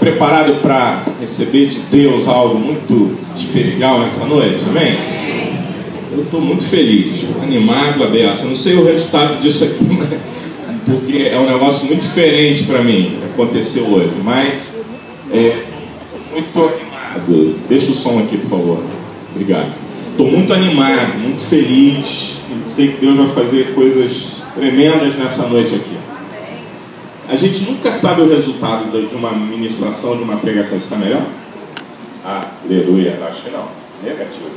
preparado para receber de Deus algo muito especial nessa noite? Amém? Eu estou muito feliz, animado, aberto. Eu não sei o resultado disso aqui, porque é um negócio muito diferente para mim que aconteceu hoje, mas muito animado. Deixa o som aqui, por favor. Obrigado. Estou muito animado, muito feliz e sei que Deus vai fazer coisas tremendas nessa noite aqui. A gente nunca sabe o resultado de uma ministração, de uma pregação. Está melhor? Aleluia. Acho que não. Negativo.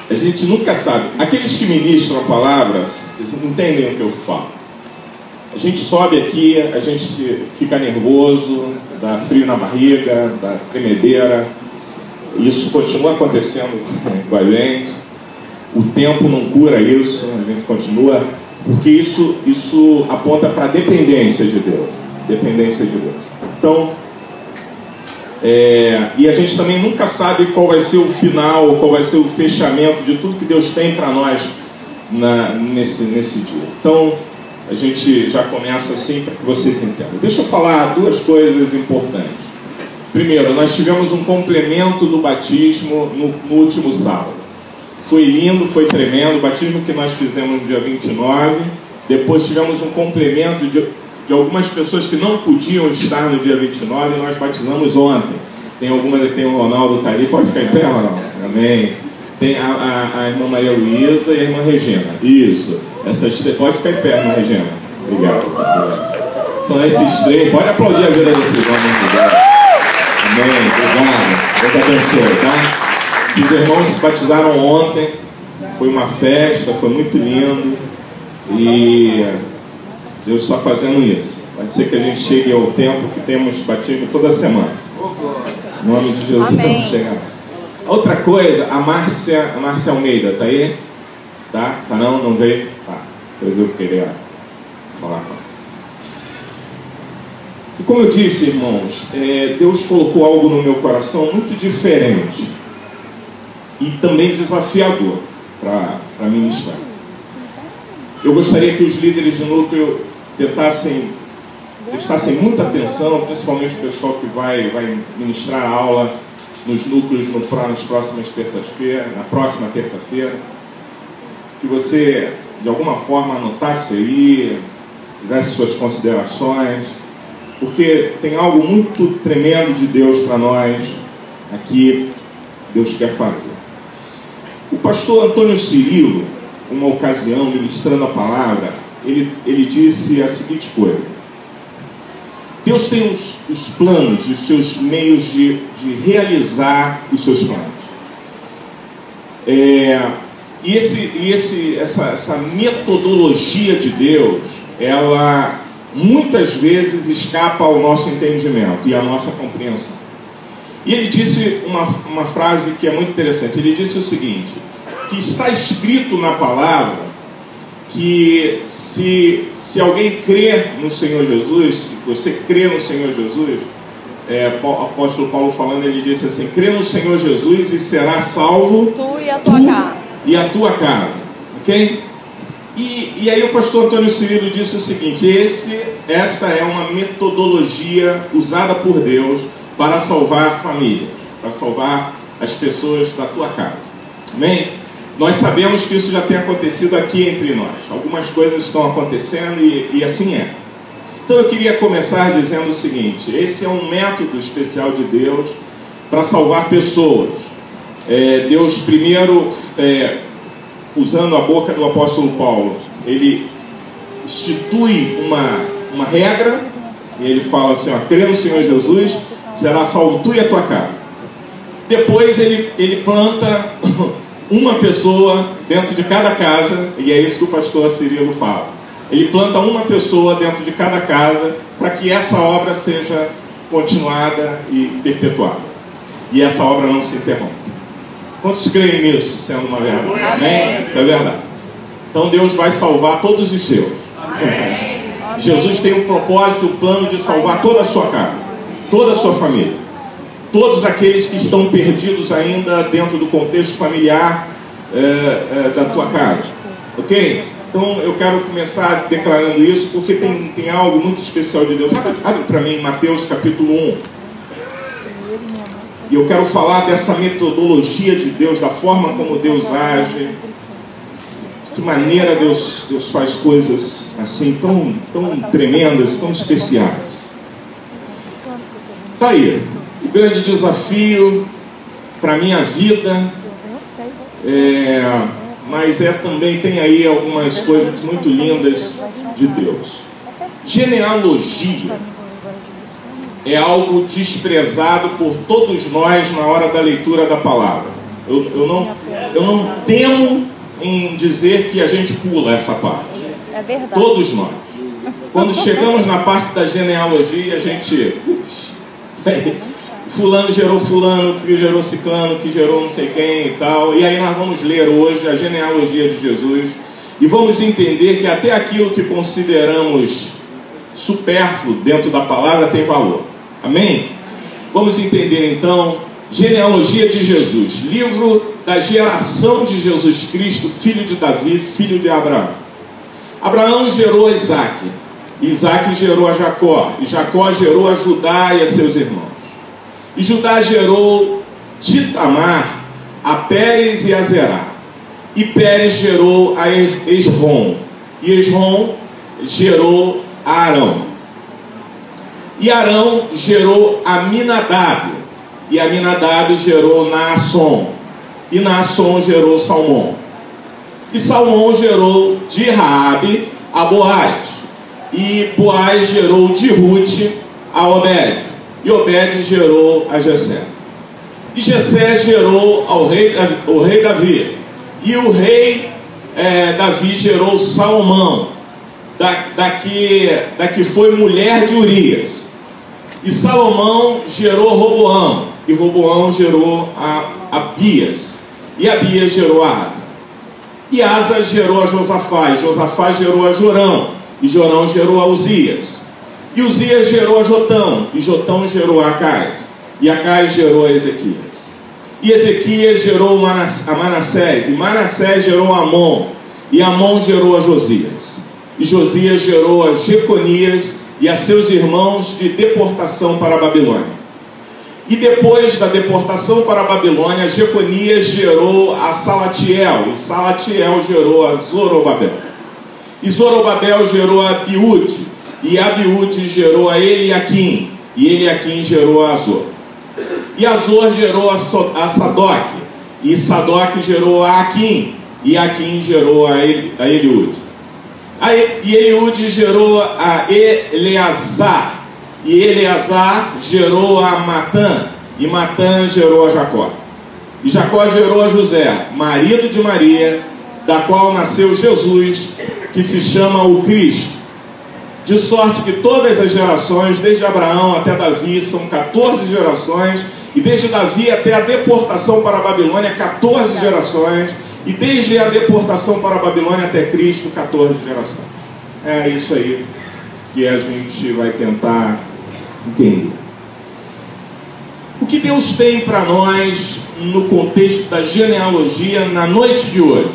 A gente nunca sabe. Aqueles que ministram a palavra, eles não entendem o que eu falo. A gente sobe aqui, a gente fica nervoso, dá frio na barriga, dá tremedeira. Isso continua acontecendo com a gente. O tempo não cura isso, a gente continua, porque isso aponta para a dependência de Deus. Dependência de Deus. Então, e a gente também nunca sabe qual vai ser o final, qual vai ser o fechamento de tudo que Deus tem para nós nesse dia. Então, a gente já começa assim para que vocês entendam. Deixa eu falar duas coisas importantes. Primeiro, nós tivemos um complemento do batismo no último sábado. Foi lindo, foi tremendo. O batismo que nós fizemos no dia 29. Depois tivemos um complemento de algumas pessoas que não podiam estar no dia 29 e nós batizamos ontem. Tem algumas aqui, tem o Ronaldo, tá ali. Pode ficar em pé, Ronaldo? Amém. Tem a irmã Maria Luísa e a irmã Regina. Isso. Pode ficar em pé, irmã Regina. Obrigado. São esses três. Pode aplaudir a vida desses homens. Amém. Obrigado. Deus te abençoe, tá? Esses irmãos se batizaram ontem. Foi uma festa, foi muito lindo. E Deus está fazendo isso. Pode ser que a gente chegue ao tempo que temos batismo toda semana. Em nome de Jesus, vamos chegar. Outra coisa, a Márcia Almeida, tá aí? Tá? Tá não? Não veio? Tá. Pois eu queria falar com ela. E como eu disse, irmãos, Deus colocou algo no meu coração muito diferente e também desafiador para ministrar. Eu gostaria que os líderes de núcleo prestassem muita atenção, principalmente o pessoal que vai ministrar a aula nos núcleos nas próximas terças-feiras, na próxima terça-feira, que você de alguma forma anotasse aí, fizesse suas considerações, porque tem algo muito tremendo de Deus para nós aqui, Deus quer fazer. O pastor Antônio Cirilo, uma ocasião, ministrando a palavra, ele disse a seguinte coisa: Deus tem os planos e os seus meios de realizar os seus planos. Essa metodologia de Deus, ela muitas vezes escapa ao nosso entendimento e à nossa compreensão. E ele disse uma frase que é muito interessante. Ele disse o seguinte: que está escrito na palavra que se alguém crer no Senhor Jesus, se você crê no Senhor Jesus, o apóstolo Paulo falando, ele disse assim: crê no Senhor Jesus e será salvo tu e a tua casa. E a tua casa, ok? E aí o pastor Antônio Cirilo disse o seguinte: esta é uma metodologia usada por Deus para salvar famílias, para salvar as pessoas da tua casa. Amém? Nós sabemos que isso já tem acontecido aqui entre nós. Algumas coisas estão acontecendo e assim é. Então eu queria começar dizendo o seguinte: esse é um método especial de Deus para salvar pessoas. Deus primeiro, usando a boca do apóstolo Paulo, ele institui uma regra, e ele fala assim: crê no Senhor Jesus, será salvo tu e a tua casa. Depois ele planta uma pessoa dentro de cada casa, e é isso que o pastor Cirilo fala. Ele planta uma pessoa dentro de cada casa para que essa obra seja continuada e perpetuada, e essa obra não se interrompa. Quantos creem nisso sendo uma verdade? Amém? É verdade. Então Deus vai salvar todos os seus. Amém. Jesus tem um propósito, um plano de salvar toda a sua casa, toda a sua família, todos aqueles que estão perdidos ainda dentro do contexto familiar da tua casa, ok? Então eu quero começar declarando isso, porque tem algo muito especial de Deus. Abre para mim Mateus capítulo 1. E eu quero falar dessa metodologia de Deus, da forma como Deus age, de que maneira Deus faz coisas assim tão tremendas, tão especiais. Está aí, o grande desafio para a minha vida, mas também tem aí algumas coisas muito lindas de Deus. Genealogia é algo desprezado por todos nós na hora da leitura da palavra. Eu não temo em dizer que a gente pula essa parte. É verdade. Todos nós. Quando chegamos na parte da genealogia, a gente... fulano gerou fulano, que gerou ciclano, que gerou não sei quem e tal. E aí nós vamos ler hoje a genealogia de Jesus. E vamos entender que até aquilo que consideramos supérfluo dentro da palavra tem valor. Amém? Vamos entender então genealogia de Jesus, livro da geração de Jesus Cristo, filho de Davi, filho de Abraão. Abraão gerou a Isaac, Isaac gerou a Jacó, e Jacó gerou a Judá e a seus irmãos. E Judá gerou de Tamar a Pérez e a Zerá. E Pérez gerou a Esrom, e Esrom gerou a Arão. E Arão gerou Aminadab, e Aminadab gerou Naasson, e Naasson gerou Salmão. E Salmão gerou de Raabe a Boaz, e Boaz gerou de Ruth a Obed, e Obed gerou a Jessé. E Jessé gerou o rei Davi, e o rei Davi gerou Salomão, da que foi mulher de Urias. E Salomão gerou Roboão, e Roboão gerou a Abias, e Abias gerou a Asa. E Asa gerou a Josafá, e Josafá gerou a Jorão, e Jorão gerou a Uzias. E Uzias gerou a Jotão, e Jotão gerou a Acais, e Acais gerou a Ezequias. E Ezequias gerou a Manassés, e Manassés gerou a Amon, e Amon gerou a Josias. E Josias gerou a Jeconias e a seus irmãos de deportação para a Babilônia. E depois da deportação para a Babilônia, Jeconias gerou a Salatiel, e Salatiel gerou a Zorobabel. E Zorobabel gerou a Abiúde, e Abiúde gerou a Eliaquim, e Eliaquim gerou a Azor. E Azor gerou a Sadoc, e Sadoc gerou a Aquim, e Aquim gerou a Eliúde. E Eliúde gerou a Eleazar, e Eleazar gerou a Matã, e Matã gerou a Jacó. E Jacó gerou a José, marido de Maria, da qual nasceu Jesus, que se chama o Cristo. De sorte que todas as gerações, desde Abraão até Davi, são 14 gerações, e desde Davi até a deportação para a Babilônia, 14 gerações, e desde a deportação para a Babilônia até Cristo, 14 gerações. É isso aí que a gente vai tentar entender. O que Deus tem para nós no contexto da genealogia na noite de hoje?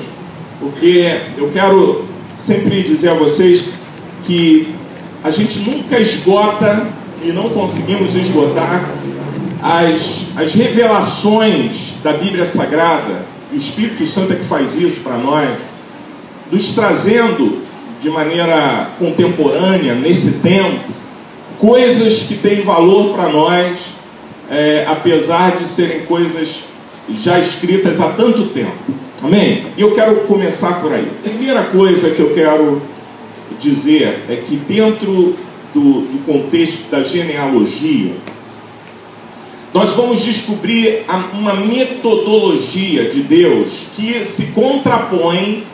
Porque eu quero sempre dizer a vocês que a gente nunca esgota e não conseguimos esgotar as revelações da Bíblia Sagrada. O Espírito Santo é que faz isso para nós, nos trazendo de maneira contemporânea, nesse tempo, coisas que têm valor para nós, apesar de serem coisas já escritas há tanto tempo. Amém? E eu quero começar por aí. A primeira coisa que eu quero dizer é que dentro do contexto da genealogia, nós vamos descobrir uma metodologia de Deus que se contrapõe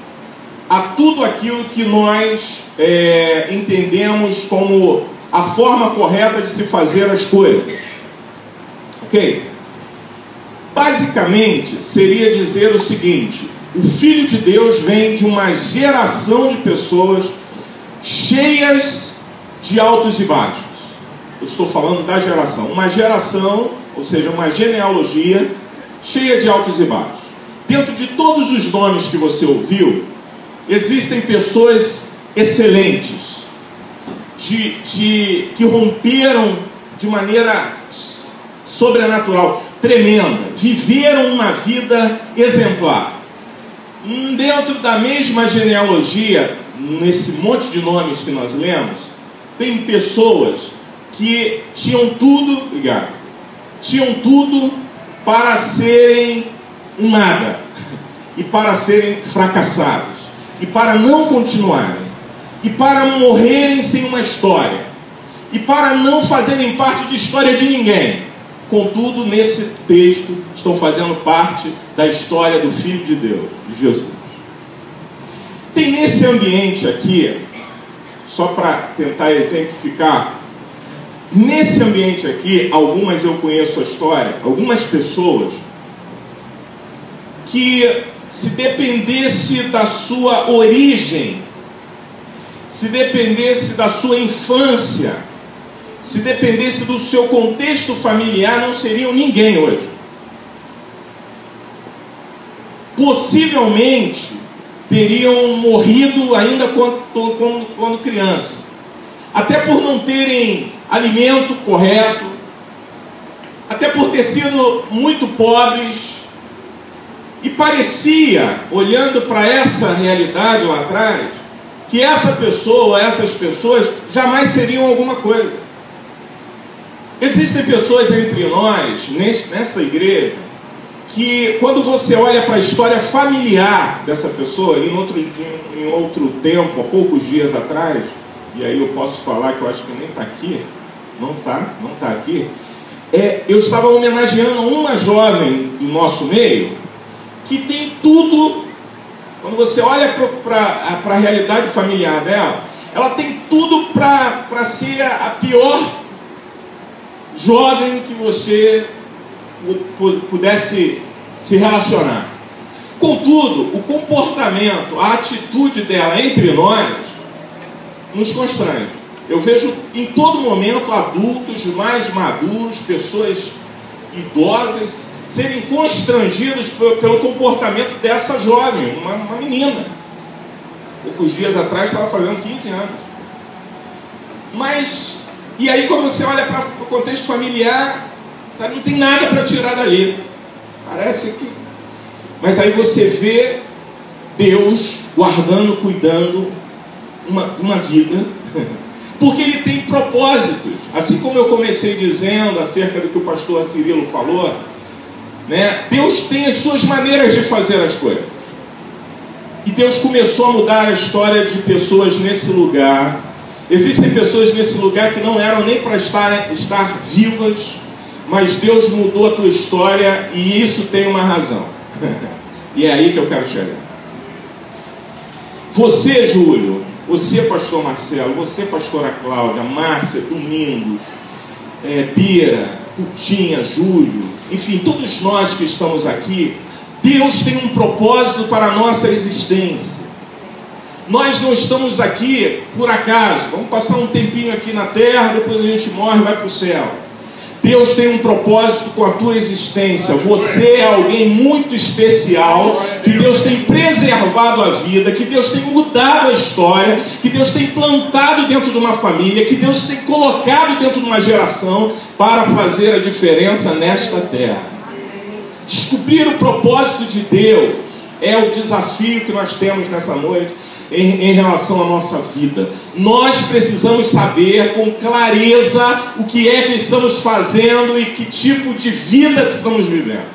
a tudo aquilo que nós entendemos como a forma correta de se fazer as coisas. Ok? Basicamente, seria dizer o seguinte: o Filho de Deus vem de uma geração de pessoas cheias de altos e baixos. Eu estou falando da geração. Uma geração, ou seja, uma genealogia cheia de altos e baixos. Dentro de todos os nomes que você ouviu, existem pessoas excelentes, que romperam de maneira sobrenatural, tremenda, viveram uma vida exemplar. Dentro da mesma genealogia, nesse monte de nomes que nós lemos, tem pessoas que tinham tudo, tinham tudo para serem um nada, e para serem fracassados, e para não continuarem, e para morrerem sem uma história, e para não fazerem parte de história de ninguém. Contudo, nesse texto, estão fazendo parte da história do Filho de Deus, de Jesus. Tem nesse ambiente aqui, só para tentar exemplificar, nesse ambiente aqui, algumas eu conheço a história, algumas pessoas que, se dependesse da sua origem, se dependesse da sua infância, se dependesse do seu contexto familiar, não seriam ninguém hoje. Possivelmente teriam morrido ainda quando criança, até por não terem alimento correto, até por ter sido muito pobres. E parecia, olhando para essa realidade lá atrás, que essa pessoa, essas pessoas jamais seriam alguma coisa. Existem pessoas entre nós, nessa igreja, que quando você olha para a história familiar dessa pessoa, em outro tempo, há poucos dias atrás, e aí eu posso falar que eu acho que nem está aqui, não está aqui, eu estava homenageando uma jovem do nosso meio, que tem tudo. Quando você olha para a realidade familiar dela, ela tem tudo para ser a pior jovem que você pudesse se relacionar. Contudo, o comportamento, a atitude dela entre nós nos constrange. Eu vejo em todo momento adultos mais maduros, pessoas idosas, serem constrangidos pelo comportamento dessa jovem, uma menina. Poucos dias atrás estava fazendo 15 anos. Mas, e aí quando você olha para o contexto familiar, sabe, não tem nada para tirar dali. Parece que... Mas aí você vê Deus guardando, cuidando uma vida, porque Ele tem propósitos. Assim como eu comecei dizendo acerca do que o pastor Cirilo falou, né? Deus tem as suas maneiras de fazer as coisas. E Deus começou a mudar a história de pessoas nesse lugar. Existem pessoas nesse lugar que não eram nem para estar vivas, mas Deus mudou a tua história, e isso tem uma razão. E é aí que eu quero chegar. Você, Júlio, você, pastor Marcelo, você, pastora Cláudia, Márcia, Domingos, Bira, Putinha, Júlio, enfim, todos nós que estamos aqui, Deus tem um propósito para a nossa existência. Nós não estamos aqui por acaso. Vamos passar um tempinho aqui na terra, depois a gente morre e vai para o céu. Deus tem um propósito com a tua existência. Você é alguém muito especial, que Deus tem preservado a vida, que Deus tem mudado a história, que Deus tem plantado dentro de uma família, que Deus tem colocado dentro de uma geração para fazer a diferença nesta terra. Descobrir o propósito de Deus é o desafio que nós temos nessa noite em relação à nossa vida. Nós precisamos saber com clareza o que é que estamos fazendo e que tipo de vida estamos vivendo.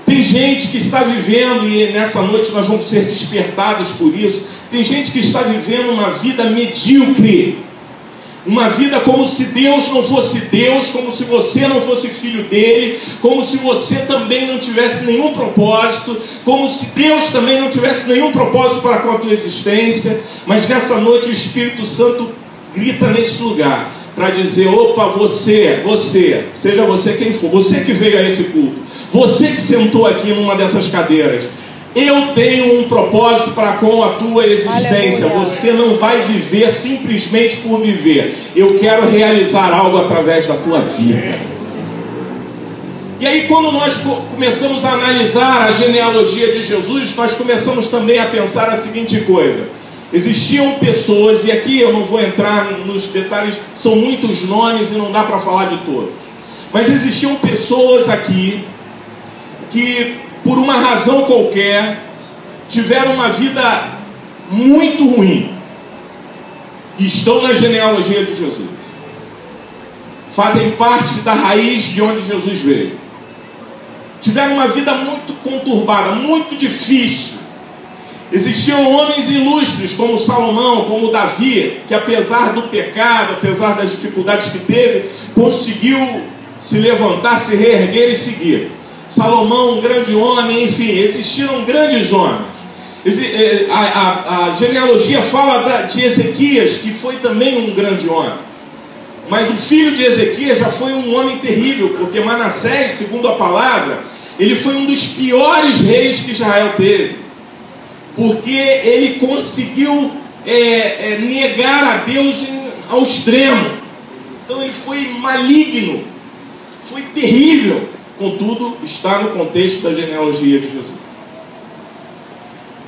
Tem gente que está vivendo, e nessa noite nós vamos ser despertados por isso, tem gente que está vivendo uma vida medíocre, uma vida como se Deus não fosse Deus, como se você não fosse filho dele, como se você também não tivesse nenhum propósito, como se Deus também não tivesse nenhum propósito para com a tua existência. Mas nessa noite o Espírito Santo grita neste lugar para dizer: opa, você, seja você quem for, você que veio a esse culto, você que sentou aqui numa dessas cadeiras, eu tenho um propósito para com a tua existência. Você não vai viver simplesmente por viver. Eu quero realizar algo através da tua vida. E aí, quando nós começamos a analisar a genealogia de Jesus, nós começamos também a pensar a seguinte coisa: existiam pessoas, e aqui eu não vou entrar nos detalhes, são muitos nomes e não dá para falar de todos, mas existiam pessoas aqui que, por uma razão qualquer, tiveram uma vida muito ruim e estão na genealogia de Jesus, fazem parte da raiz de onde Jesus veio. Tiveram uma vida muito conturbada, muito difícil. Existiam homens ilustres como Salomão, como Davi, que apesar do pecado, apesar das dificuldades que teve, conseguiu se levantar, se reerguer e seguir. Salomão, um grande homem, enfim, existiram grandes homens. A genealogia fala de Ezequias, que foi também um grande homem. Mas o filho de Ezequias já foi um homem terrível, porque Manassés, segundo a palavra, ele foi um dos piores reis que Israel teve, porque ele conseguiu negar a Deus ao extremo. Então ele foi maligno, foi terrível. Contudo, está no contexto da genealogia de Jesus.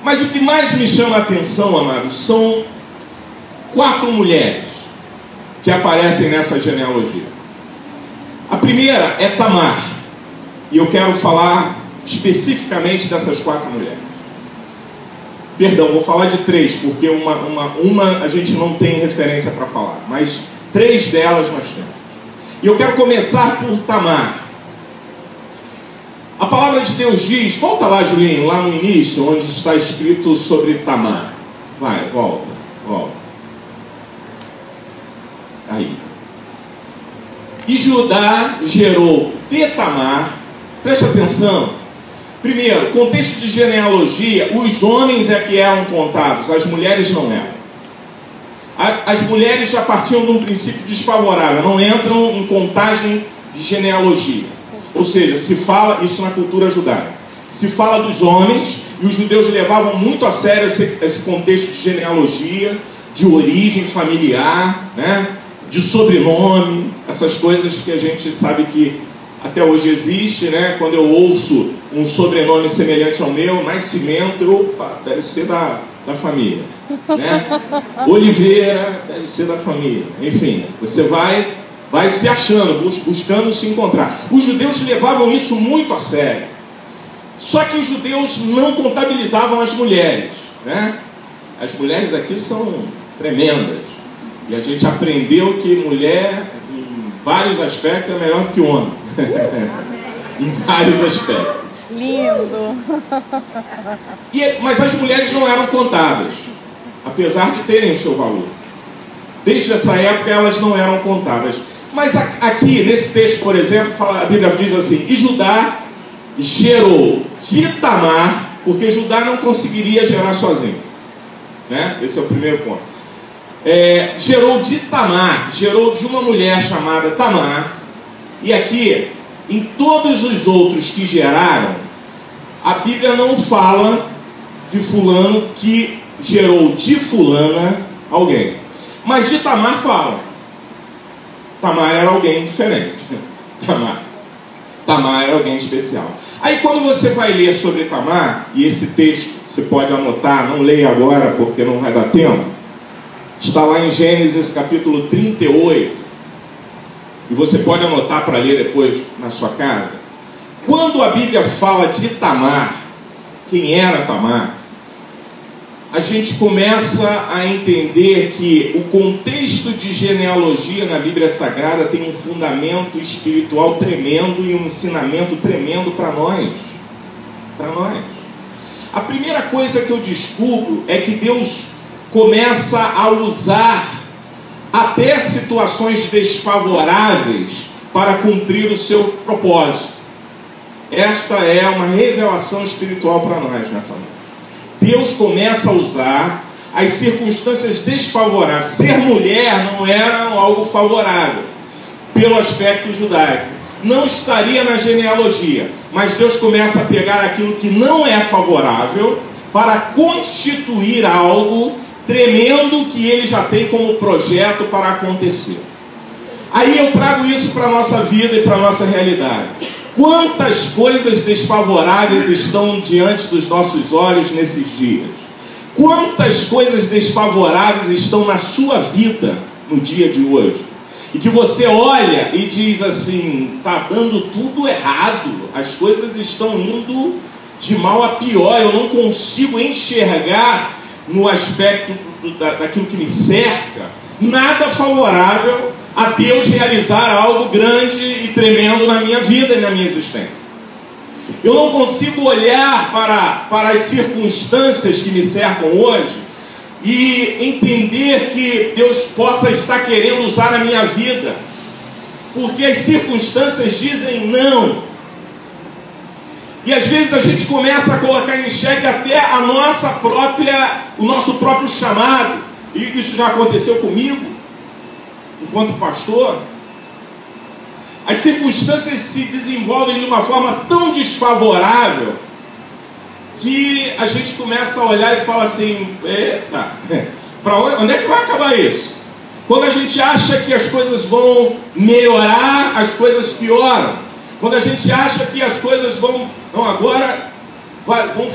Mas o que mais me chama a atenção, amados, são 4 mulheres que aparecem nessa genealogia. A primeira é Tamar, e eu quero falar especificamente dessas 4 mulheres. Perdão, vou falar de 3, porque uma a gente não tem referência para falar, mas 3 delas nós temos. E eu quero começar por Tamar. A palavra de Deus diz, volta lá, Julinho, lá no início, onde está escrito sobre Tamar. Vai, volta. Aí. E Judá gerou de Tamar. Preste atenção. Primeiro, contexto de genealogia, os homens é que eram contados, as mulheres não eram. As mulheres já partiam de um princípio desfavorável, não entram em contagem de genealogia. Ou seja, se fala, isso na cultura judaica, se fala dos homens, e os judeus levavam muito a sério esse contexto de genealogia, de origem familiar, né? De sobrenome, essas coisas que a gente sabe que até hoje existe, né? Quando eu ouço um sobrenome semelhante ao meu, Nascimento, opa, deve ser da família, né? Oliveira, deve ser da família. Enfim, você vai se achando, buscando se encontrar. Os judeus levavam isso muito a sério. Só que os judeus não contabilizavam as mulheres, né? As mulheres aqui são tremendas. E a gente aprendeu que mulher, em vários aspectos, é melhor que homem. Em vários aspectos. Lindo. Mas as mulheres não eram contadas, apesar de terem o seu valor. Desde essa época elas não eram contadas. Mas aqui, nesse texto, por exemplo, a Bíblia diz assim: e Judá gerou de Tamar, porque Judá não conseguiria gerar sozinho, né? Esse é o primeiro ponto. Gerou de Tamar, gerou de uma mulher chamada Tamar. E aqui, em todos os outros que geraram, a Bíblia não fala de fulano que gerou de fulana alguém, mas de Tamar fala. Tamar era alguém diferente. Tamar era alguém especial. Aí quando você vai ler sobre Tamar, e esse texto você pode anotar, não leia agora porque não vai dar tempo, está lá em Gênesis capítulo 38, e você pode anotar para ler depois na sua casa. Quando a Bíblia fala de Tamar, quem era Tamar, a gente começa a entender que o contexto de genealogia na Bíblia Sagrada tem um fundamento espiritual tremendo e um ensinamento tremendo para nós. A primeira coisa que eu descubro é que Deus começa a usar até situações desfavoráveis para cumprir o seu propósito. Esta é uma revelação espiritual para nós nessa noite. Deus começa a usar as circunstâncias desfavoráveis. Ser mulher não era algo favorável pelo aspecto judaico. Não estaria na genealogia. Mas Deus começa a pegar aquilo que não é favorável para constituir algo tremendo que Ele já tem como projeto para acontecer. Aí eu trago isso para a nossa vida e para a nossa realidade. Quantas coisas desfavoráveis estão diante dos nossos olhos nesses dias? Quantas coisas desfavoráveis estão na sua vida no dia de hoje? E que você olha e diz assim, está dando tudo errado, as coisas estão indo de mal a pior, eu não consigo enxergar no aspecto daquilo que me cerca, nada favorável a Deus realizar algo grande e tremendo na minha vida e na minha existência. Eu não consigo olhar para as circunstâncias que me cercam hoje e entender que Deus possa estar querendo usar a minha vida, porque as circunstâncias dizem não. E às vezes a gente começa a colocar em xeque até o nosso próprio chamado. E isso já aconteceu comigo, enquanto pastor. As circunstâncias se desenvolvem de uma forma tão desfavorável que a gente começa a olhar e fala assim, eita, onde é que vai acabar isso? Quando a gente acha que as coisas vão melhorar, as coisas pioram. Quando a gente acha que as coisas vão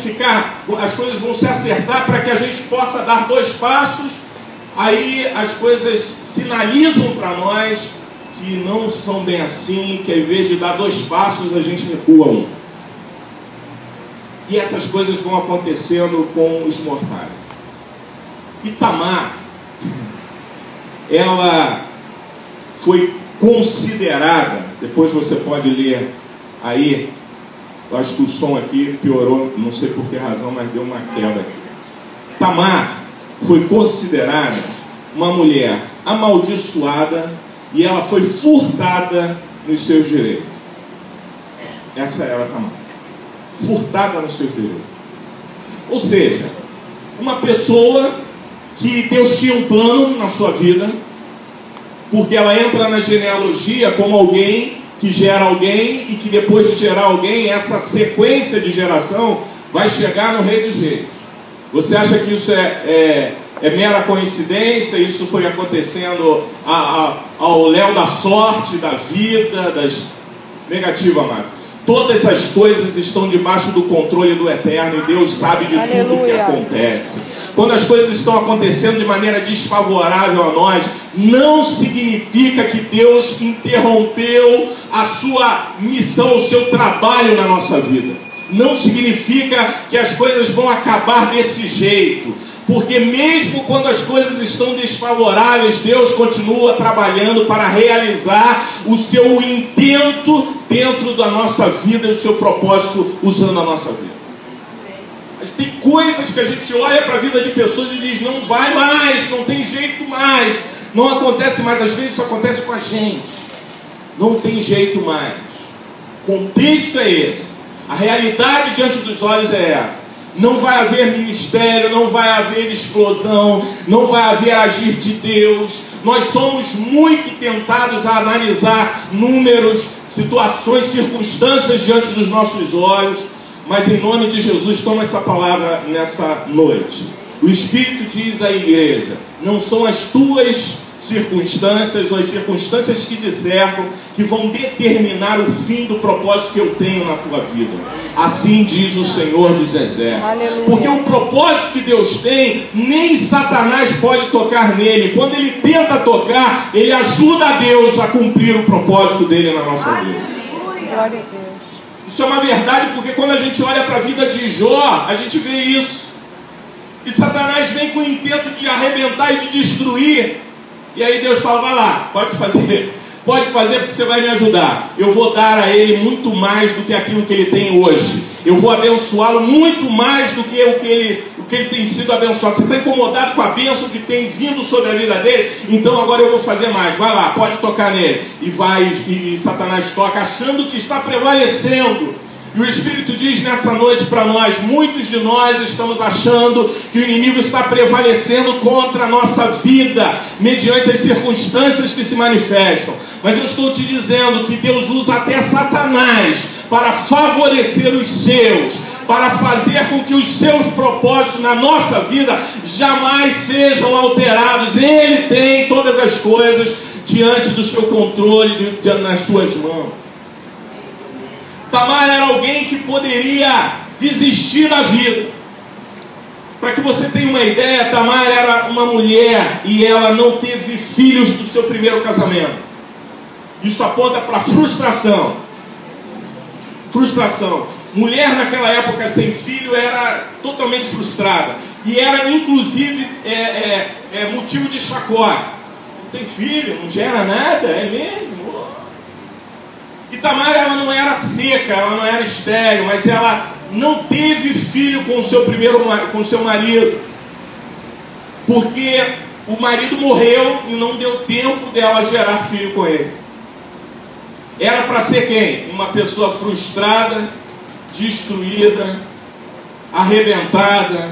ficar, as coisas vão se acertar para que a gente possa dar 2 passos, aí as coisas sinalizam para nós que não são bem assim, que ao invés de dar 2 passos, a gente recua 1. E essas coisas vão acontecendo com os mortais. E Tamar, ela foi considerada, depois você pode ler aí, eu acho que o som aqui piorou, não sei por que razão, mas deu uma queda aqui. Tamar foi considerada uma mulher amaldiçoada e ela foi furtada nos seus direitos. Essa era Tamar. Furtada nos seus direitos. Ou seja, uma pessoa que Deus tinha um plano na sua vida, porque ela entra na genealogia como alguém que gera alguém, e que depois de gerar alguém, essa sequência de geração vai chegar no Rei dos Reis. Você acha que isso é mera coincidência? Isso foi acontecendo ao léu da sorte, da vida, das... Negativo, amado. Todas as coisas estão debaixo do controle do Eterno, e Deus sabe de tudo o que acontece. Quando as coisas estão acontecendo de maneira desfavorável a nós, não significa que Deus interrompeu a sua missão, o seu trabalho na nossa vida. Não significa que as coisas vão acabar desse jeito. Porque mesmo quando as coisas estão desfavoráveis, Deus continua trabalhando para realizar o seu intento dentro da nossa vida e o seu propósito usando a nossa vida. Mas tem coisas que a gente olha para a vida de pessoas e diz, não vai mais, não tem jeito mais, não acontece mais. Às vezes isso acontece com a gente. Não tem jeito mais. O contexto é esse. A realidade diante dos olhos é essa. Não vai haver ministério, não vai haver explosão, não vai haver agir de Deus. Nós somos muito tentados a analisar números, situações, circunstâncias diante dos nossos olhos. Mas em nome de Jesus, toma essa palavra nessa noite. O Espírito diz à igreja, não são as tuas circunstâncias ou as circunstâncias que te cercam que vão determinar o fim do propósito que eu tenho na tua vida. Assim diz o Senhor dos Exércitos. Aleluia. Porque o propósito que Deus tem, nem Satanás pode tocar nele. Quando ele tenta tocar, ele ajuda a Deus a cumprir o propósito dele na nossa vida. Glória a Deus. Isso é uma verdade, porque quando a gente olha para a vida de Jó, a gente vê isso. E Satanás vem com o intento de arrebentar e de destruir. E aí Deus fala, vai lá, pode fazer porque você vai me ajudar. Eu vou dar a ele muito mais do que aquilo que ele tem hoje. Eu vou abençoá-lo muito mais do que o que ele tem sido abençoado. Você está incomodado com a bênção que tem vindo sobre a vida dele? Então agora eu vou fazer mais. Vai lá, pode tocar nele. E Satanás toca, achando que está prevalecendo. E o Espírito diz nessa noite para nós, muitos de nós estamos achando que o inimigo está prevalecendo contra a nossa vida, mediante as circunstâncias que se manifestam. Mas eu estou te dizendo que Deus usa até Satanás para favorecer os seus, para fazer com que os seus propósitos na nossa vida jamais sejam alterados. Ele tem todas as coisas diante do seu controle, nas suas mãos. Tamar era alguém que poderia desistir da vida. Para que você tenha uma ideia, Tamar era uma mulher e ela não teve filhos do seu primeiro casamento. Isso aponta para frustração. Frustração. Mulher naquela época sem filho era totalmente frustrada. E era inclusive motivo de chacota. Não tem filho, não gera nada, é mesmo? E Tamar, ela não era seca, ela não era estéril, mas ela não teve filho com o seu marido, porque o marido morreu e não deu tempo dela gerar filho com ele. Era para ser quem? Uma pessoa frustrada, destruída, arrebentada,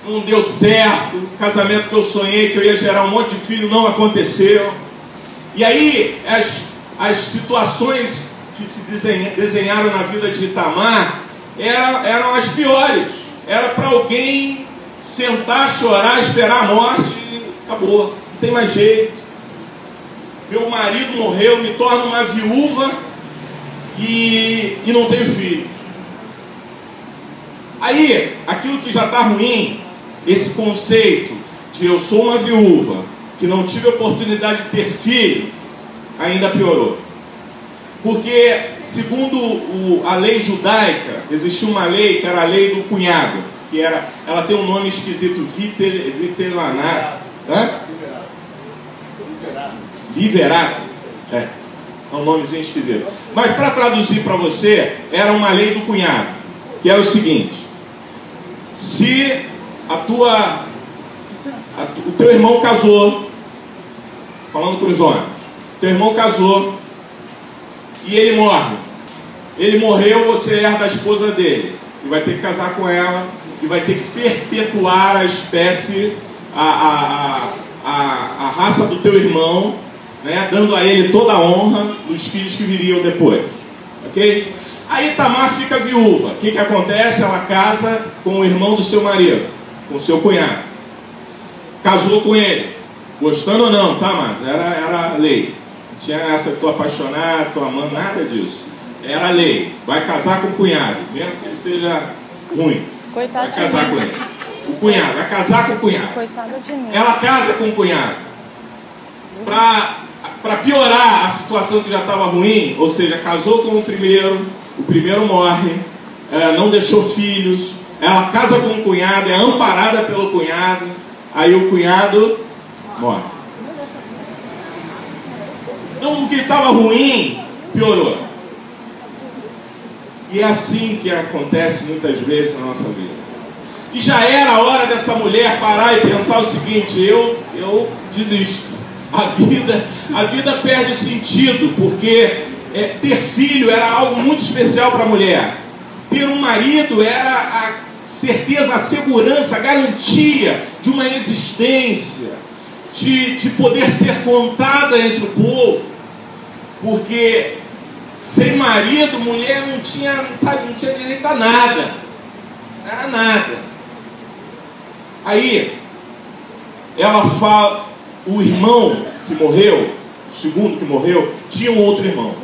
não deu certo, o casamento que eu sonhei que eu ia gerar um monte de filho não aconteceu. E aí as situações que se desenharam na vida de Tamar eram as piores. Era para alguém sentar, chorar, esperar a morte e acabou, não tem mais jeito. Meu marido morreu, me torno uma viúva e não tenho filhos. Aí, aquilo que já está ruim, esse conceito de eu sou uma viúva, que não tive oportunidade de ter filho, ainda piorou. Porque, segundo a lei judaica, existia uma lei que era a lei do cunhado, que ela tem um nome esquisito, vitelanar, liverato, é um nomezinho esquisito. Mas para traduzir para você, era uma lei do cunhado, que era o seguinte: se o teu irmão casou, falando com os homens, teu irmão casou e ele morre. Ele morreu, você herda a esposa dele e vai ter que casar com ela e vai ter que perpetuar a espécie, a raça do teu irmão, né, dando a ele toda a honra dos filhos que viriam depois. Ok? Aí Tamar fica viúva. O que acontece? Ela casa com o irmão do seu marido, com o seu cunhado. Casou com ele, gostando ou não, tá, mas era lei. Não tinha essa, estou apaixonado, estou amando, nada disso. Era lei. Vai casar com o cunhado, mesmo que ele seja ruim. Coitado vai casar com ele. O cunhado, vai casar com o cunhado. Coitada de mim. Ela casa com o cunhado. Para piorar a situação que já estava ruim, ou seja, casou com o primeiro morre, não deixou filhos, ela casa com o cunhado, é amparada pelo cunhado, aí o cunhado morre. Então o que estava ruim, piorou. E é assim que acontece muitas vezes na nossa vida. E já era a hora dessa mulher parar e pensar o seguinte: eu desisto. A vida perde sentido, porque ter filho era algo muito especial para a mulher. Ter um marido era a certeza, a segurança, a garantia de uma existência, de poder ser contada entre o povo. Porque sem marido, mulher não tinha direito a nada. Não era nada. Aí, ela fala, o irmão que morreu, o segundo que morreu, tinha um outro irmão.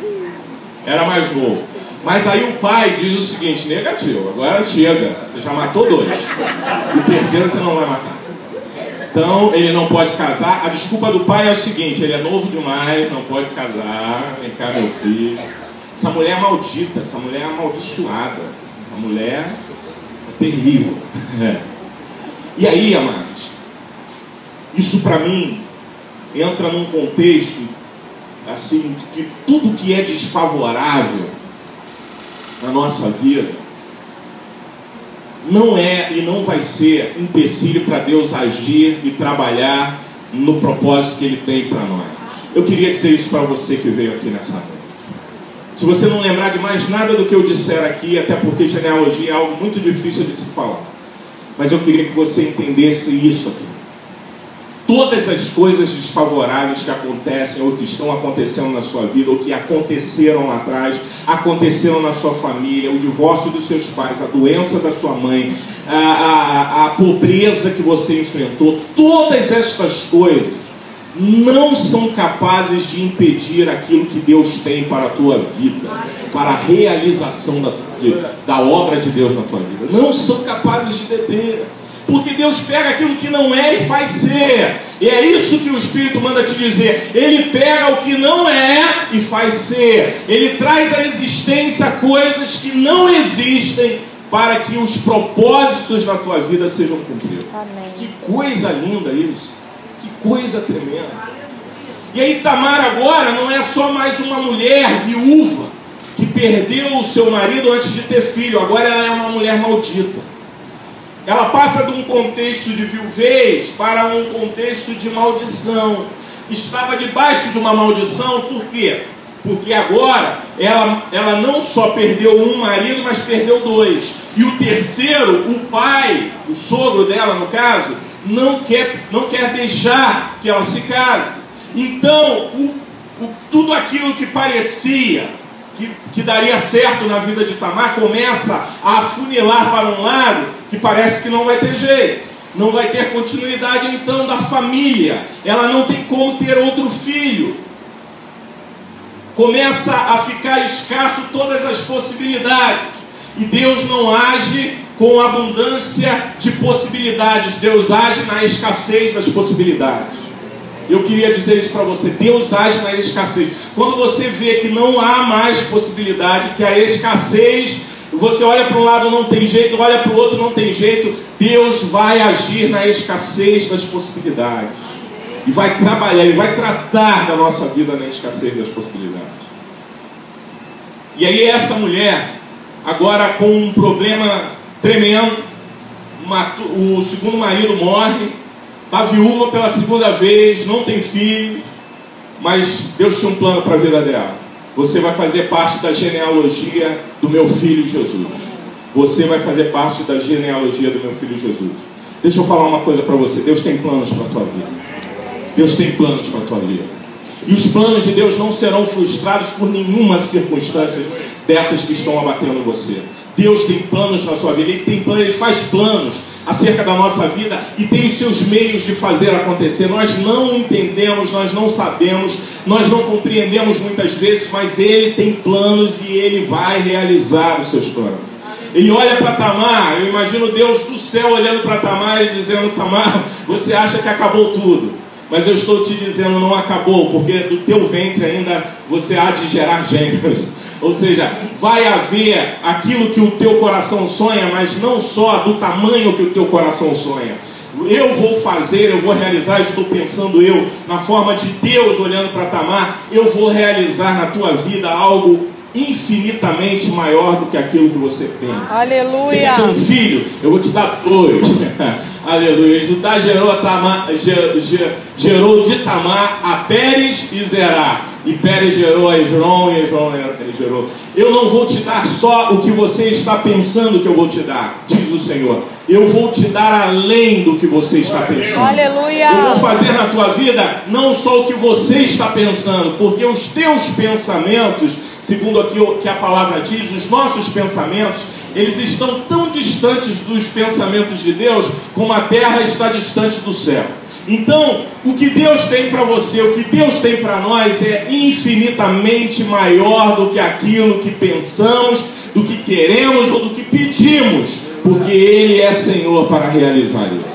Era mais novo. Mas aí o pai diz o seguinte: negativo, agora chega, você já matou 2. O terceiro você não vai matar. Então ele não pode casar. A desculpa do pai é o seguinte: ele é novo demais, não pode casar. Vem cá, meu filho. Essa mulher é maldita, essa mulher é amaldiçoada. Essa mulher é terrível. E aí, amados, isso para mim entra num contexto assim, de que tudo que é desfavorável na nossa vida não é e não vai ser empecilho para Deus agir e trabalhar no propósito que Ele tem para nós. Eu queria dizer isso para você que veio aqui nessa noite. Se você não lembrar de mais nada do que eu disser aqui, até porque genealogia é algo muito difícil de se falar, mas eu queria que você entendesse isso aqui. Todas as coisas desfavoráveis que acontecem ou que estão acontecendo na sua vida ou que aconteceram lá atrás, aconteceram na sua família, o divórcio dos seus pais, a doença da sua mãe, a pobreza que você enfrentou, todas estas coisas não são capazes de impedir aquilo que Deus tem para a tua vida, para a realização da obra de Deus na tua vida. Não são capazes de deter, porque Deus pega aquilo que não é e faz ser. E é isso que o Espírito manda te dizer. Ele pega o que não é e faz ser. Ele traz à existência coisas que não existem para que os propósitos da tua vida sejam cumpridos. Amém. Que coisa linda isso. Que coisa tremenda. E aí Tamar agora não é só mais uma mulher viúva que perdeu o seu marido antes de ter filho. Agora ela é uma mulher maldita. Ela passa de um contexto de viuvez para um contexto de maldição. Estava debaixo de uma maldição, por quê? Porque agora ela não só perdeu um marido, mas perdeu dois. E o terceiro, o pai, o sogro dela no caso, não quer deixar que ela se case. Então, tudo aquilo que parecia que daria certo na vida de Tamar começa a afunilar para um lado que parece que não vai ter jeito, não vai ter continuidade então da família, ela não tem como ter outro filho, começa a ficar escasso todas as possibilidades, e Deus não age com abundância de possibilidades, Deus age na escassez das possibilidades. Eu queria dizer isso para você, Deus age na escassez. Quando você vê que não há mais possibilidade, que a escassez, você olha para um lado não tem jeito, olha para o outro não tem jeito, Deus vai agir na escassez das possibilidades. E vai trabalhar, Ele vai tratar da nossa vida na escassez das possibilidades. E aí essa mulher, agora com um problema tremendo, o segundo marido morre, está viúva pela segunda vez, não tem filhos, mas Deus tinha um plano para a vida dela. Você vai fazer parte da genealogia do meu filho Jesus. Você vai fazer parte da genealogia do meu filho Jesus. Deixa eu falar uma coisa para você. Deus tem planos para a tua vida. Deus tem planos para a tua vida. E os planos de Deus não serão frustrados por nenhuma circunstância dessas que estão abatendo você. Deus tem planos na sua vida. Ele tem planos, Ele faz planos acerca da nossa vida e tem os seus meios de fazer acontecer. Nós não entendemos, nós não sabemos, nós não compreendemos muitas vezes, mas Ele tem planos e Ele vai realizar os seus planos. Ele olha para Tamar, eu imagino Deus do céu olhando para Tamar e dizendo: Tamar, você acha que acabou tudo, mas eu estou te dizendo, não acabou, porque do teu ventre ainda você há de gerar gêmeos. Ou seja, vai haver aquilo que o teu coração sonha, mas não só do tamanho que o teu coração sonha. Eu vou fazer, eu vou realizar, estou pensando eu, na forma de Deus olhando para Tamar, eu vou realizar na tua vida algo infinitamente maior do que aquilo que você pensa. Aleluia! Você quer ter um filho? Eu vou te dar dois. Aleluia. Judá gerou de Tamar a Pérez e Zerá. E Pérez gerou a Hezron, e Hezron gerou. Eu não vou te dar só o que você está pensando que eu vou te dar, diz o Senhor. Eu vou te dar além do que você está pensando. Aleluia! Eu vou fazer na tua vida não só o que você está pensando, porque os teus pensamentos, segundo aqui o que a palavra diz, os nossos pensamentos, eles estão tão distantes dos pensamentos de Deus como a terra está distante do céu. Então, o que Deus tem para você, o que Deus tem para nós é infinitamente maior do que aquilo que pensamos, do que queremos ou do que pedimos, porque Ele é Senhor para realizar isso.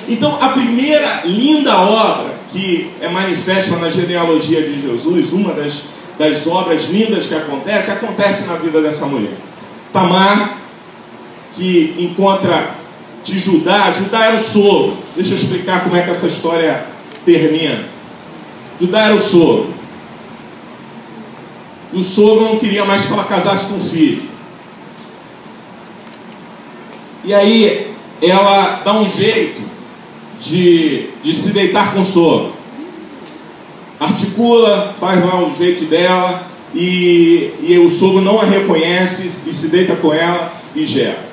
Então, a primeira linda obra que é manifesta na genealogia de Jesus, uma das obras lindas que acontece na vida dessa mulher. Tamar, que encontra de Judá era o sogro. Deixa eu explicar como é que essa história termina. Judá era o sogro. O sogro não queria mais que ela casasse com o filho. E aí ela dá um jeito de se deitar com o sogro. Articula, faz lá o jeito dela, e o sogro não a reconhece e se deita com ela e gera.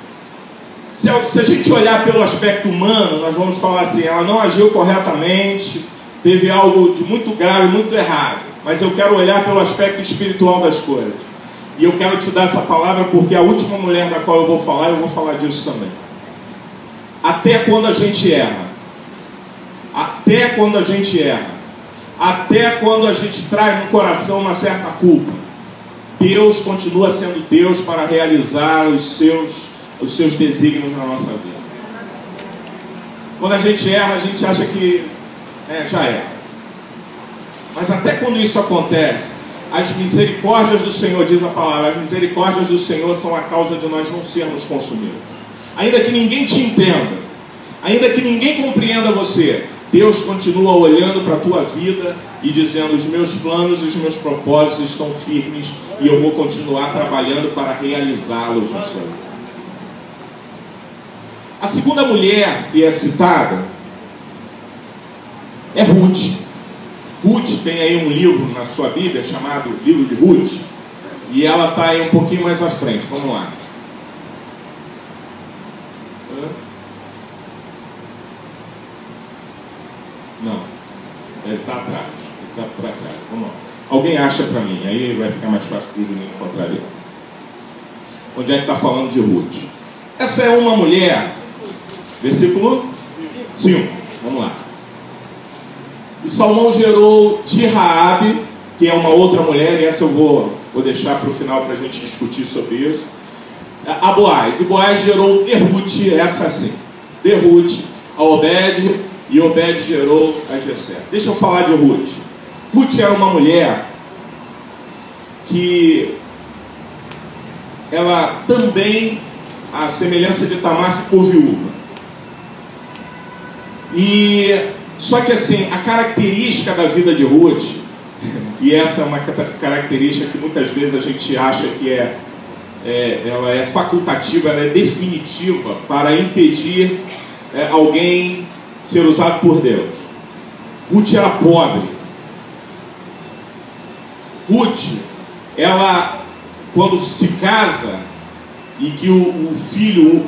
Se a gente olhar pelo aspecto humano, nós vamos falar assim: ela não agiu corretamente, teve algo de muito grave, muito errado. Mas eu quero olhar pelo aspecto espiritual das coisas. E eu quero te dar essa palavra porque a última mulher da qual eu vou falar disso também. Até quando a gente erra, até quando a gente erra, até quando a gente traz no coração uma certa culpa, Deus continua sendo Deus para realizar os seus desígnios na nossa vida. Quando a gente erra, a gente acha que já é. Mas até quando isso acontece, as misericórdias do Senhor, diz a palavra, as misericórdias do Senhor são a causa de nós não sermos consumidos. Ainda que ninguém te entenda, ainda que ninguém compreenda você, Deus continua olhando para a tua vida e dizendo: os meus planos e os meus propósitos estão firmes e eu vou continuar trabalhando para realizá-los na sua vida. A segunda mulher que é citada é Ruth. Ruth tem aí um livro na sua Bíblia chamado Livro de Ruth, e ela está aí um pouquinho mais à frente. Vamos lá. Não, ele está atrás. Ele está para trás. Vamos lá. Alguém acha para mim, aí vai ficar mais fácil para o Juninho encontrar ele. Onde é que está falando de Ruth? Essa é uma mulher, versículo 5. Vamos lá. E Salomão gerou de Raabe, que é uma outra mulher, e essa eu vou deixar para o final para a gente discutir sobre isso, a Boaz. E Boaz gerou de Ruth, essa assim, de Ruth, a Obed, e Obed gerou a Jessé. Deixa eu falar de Ruth. Ruth era uma mulher que ela também, a semelhança de Tamar, ficou viúva. Só que assim, a característica da vida de Ruth, e essa é uma característica que muitas vezes a gente acha que ela é facultativa, ela é definitiva para impedir alguém ser usado por Deus. Ruth era pobre. Ruth, ela, quando se casa e que o filho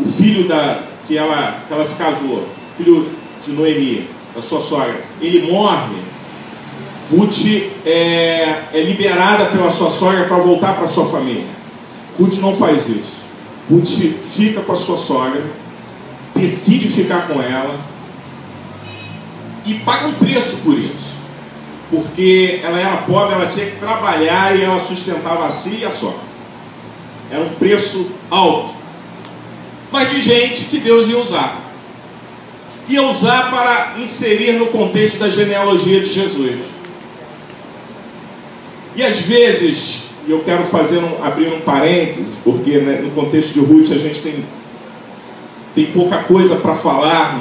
que ela se casou, filho de Noemi, da sua sogra, ele morre, Ruth é liberada pela sua sogra para voltar para a sua família. Ruth não faz isso. Ruth fica com a sua sogra, decide ficar com ela e paga um preço por isso, porque ela era pobre, ela tinha que trabalhar e ela sustentava a si e a sogra. Era um preço alto, mas de gente que Deus ia usar. Ia usar para inserir no contexto da genealogia de Jesus. E às vezes, eu quero abrir um parênteses, porque no contexto de Ruth a gente tem pouca coisa para falar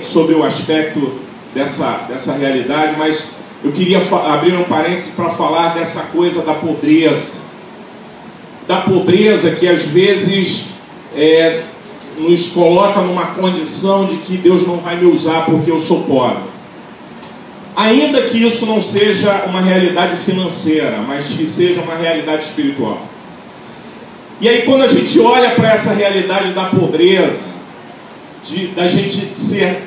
sobre o aspecto dessa realidade, mas eu queria abrir um parênteses para falar dessa coisa da pobreza. Da pobreza que às vezes nos coloca numa condição de que Deus não vai me usar porque eu sou pobre. Ainda que isso não seja uma realidade financeira, mas que seja uma realidade espiritual. E aí quando a gente olha para essa realidade da pobreza, da gente ser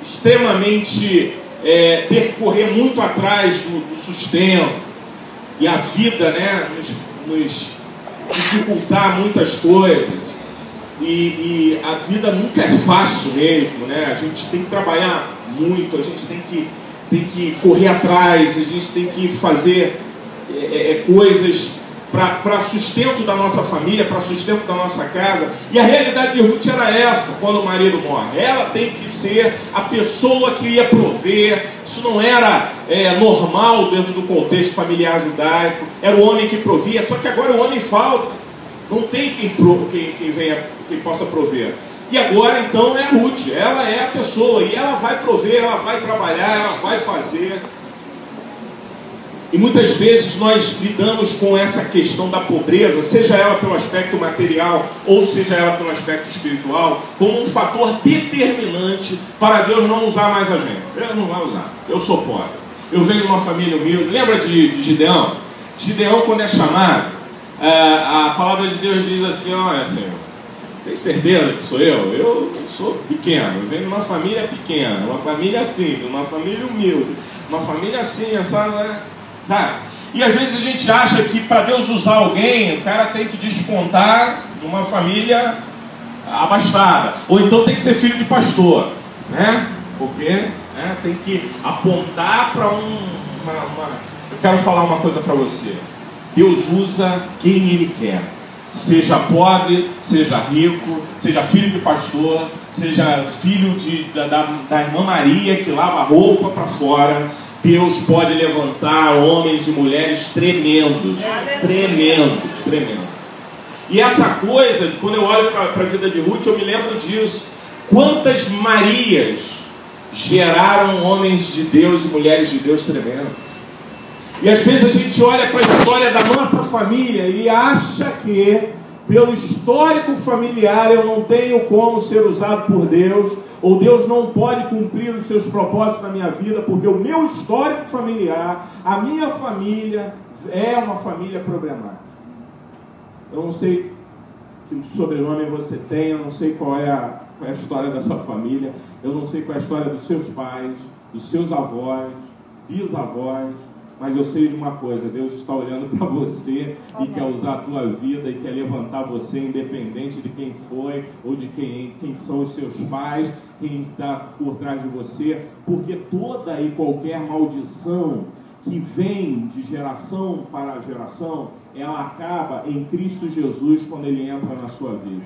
extremamente, ter que correr muito atrás do sustento, e a vida nos dificultar muitas coisas, e a vida nunca é fácil mesmo, né? A gente tem que trabalhar muito, a gente tem que correr atrás, a gente tem que fazer coisas para sustento da nossa família, para sustento da nossa casa. E a realidade de Ruth era essa, quando o marido morre. Ela tem que ser a pessoa que ia prover. Isso não era normal dentro do contexto familiar judaico. Era o homem que provia, só que agora o homem falta. Não tem quem possa prover. E agora então é Ruth, ela é a pessoa, e ela vai prover, ela vai trabalhar, ela vai fazer. E muitas vezes nós lidamos com essa questão da pobreza, seja ela pelo aspecto material ou seja ela pelo aspecto espiritual, como um fator determinante para Deus não usar mais a gente. Deus não vai usar, eu sou pobre, eu venho de uma família humilde. Lembra de Gideão? Gideão, quando é chamado, a palavra de Deus diz assim: olha, Senhor, tem certeza que sou eu? Eu sou pequeno, eu venho de uma família pequena, uma família simples, uma família humilde, uma família assim, sabe? E às vezes a gente acha que para Deus usar alguém, o cara tem que despontar de uma família abastada, ou então tem que ser filho de pastor, né? Porque né? Tem que apontar para Eu quero falar uma coisa para você. Deus usa quem Ele quer. Seja pobre, seja rico, seja filho de pastor, seja filho da irmã Maria que lava a roupa para fora. Deus pode levantar homens e mulheres tremendos, tremendos, tremendos. E essa coisa, quando eu olho para a vida de Ruth, eu me lembro disso. Quantas Marias geraram homens de Deus e mulheres de Deus tremendos. E às vezes a gente olha para a história da nossa família e acha que, pelo histórico familiar, eu não tenho como ser usado por Deus, ou Deus não pode cumprir os seus propósitos na minha vida, porque o meu histórico familiar, a minha família, é uma família problemática. Eu não sei que sobrenome você tem, eu não sei qual é a história da sua família, eu não sei qual é a história dos seus pais, dos seus avós, bisavós, mas eu sei de uma coisa: Deus está olhando para você e quer usar a tua vida e quer levantar você, independente de quem foi ou de quem são os seus pais, quem está por trás de você, porque toda e qualquer maldição que vem de geração para geração, ela acaba em Cristo Jesus quando Ele entra na sua vida.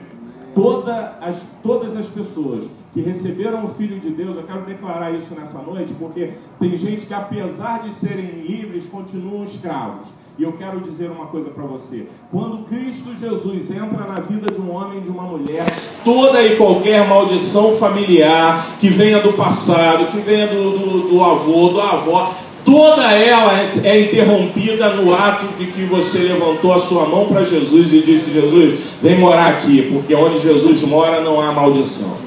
Todas as pessoas que receberam o Filho de Deus, eu quero declarar isso nessa noite, porque tem gente que, apesar de serem livres, continuam escravos. E eu quero dizer uma coisa para você: quando Cristo Jesus entra na vida de um homem e de uma mulher, toda e qualquer maldição familiar que venha do passado, que venha do avô, da avó, toda ela é interrompida no ato de que você levantou a sua mão para Jesus e disse: Jesus, vem morar aqui, porque onde Jesus mora não há maldição.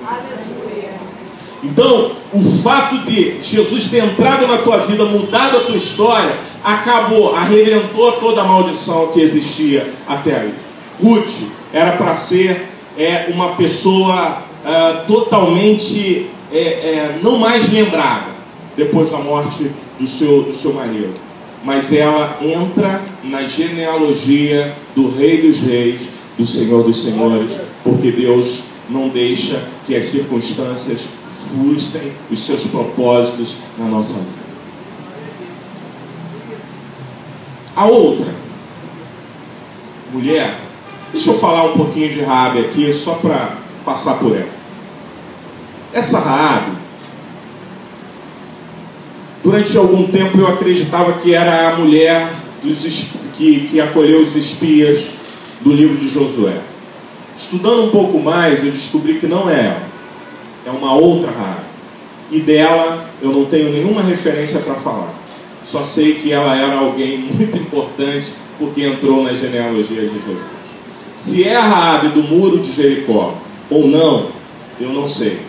Então, o fato de Jesus ter entrado na tua vida, mudado a tua história, arrebentou toda a maldição que existia até aí. Ruth era para ser uma pessoa totalmente não mais lembrada depois da morte do seu marido, mas ela entra na genealogia do Rei dos Reis, do Senhor dos Senhores, porque Deus não deixa que as circunstâncias frustrem os seus propósitos na nossa vida. A outra mulher, deixa eu falar um pouquinho de Raabe aqui, só para passar por ela. Essa Raabe, durante algum tempo eu acreditava que era a mulher que acolheu os espias do livro de Josué. Estudando um pouco mais, eu descobri que não é ela. É uma outra Raabe. E dela eu não tenho nenhuma referência para falar. Só sei que ela era alguém muito importante porque entrou na genealogia de Jesus. Se é a Raabe do muro de Jericó ou não, eu não sei.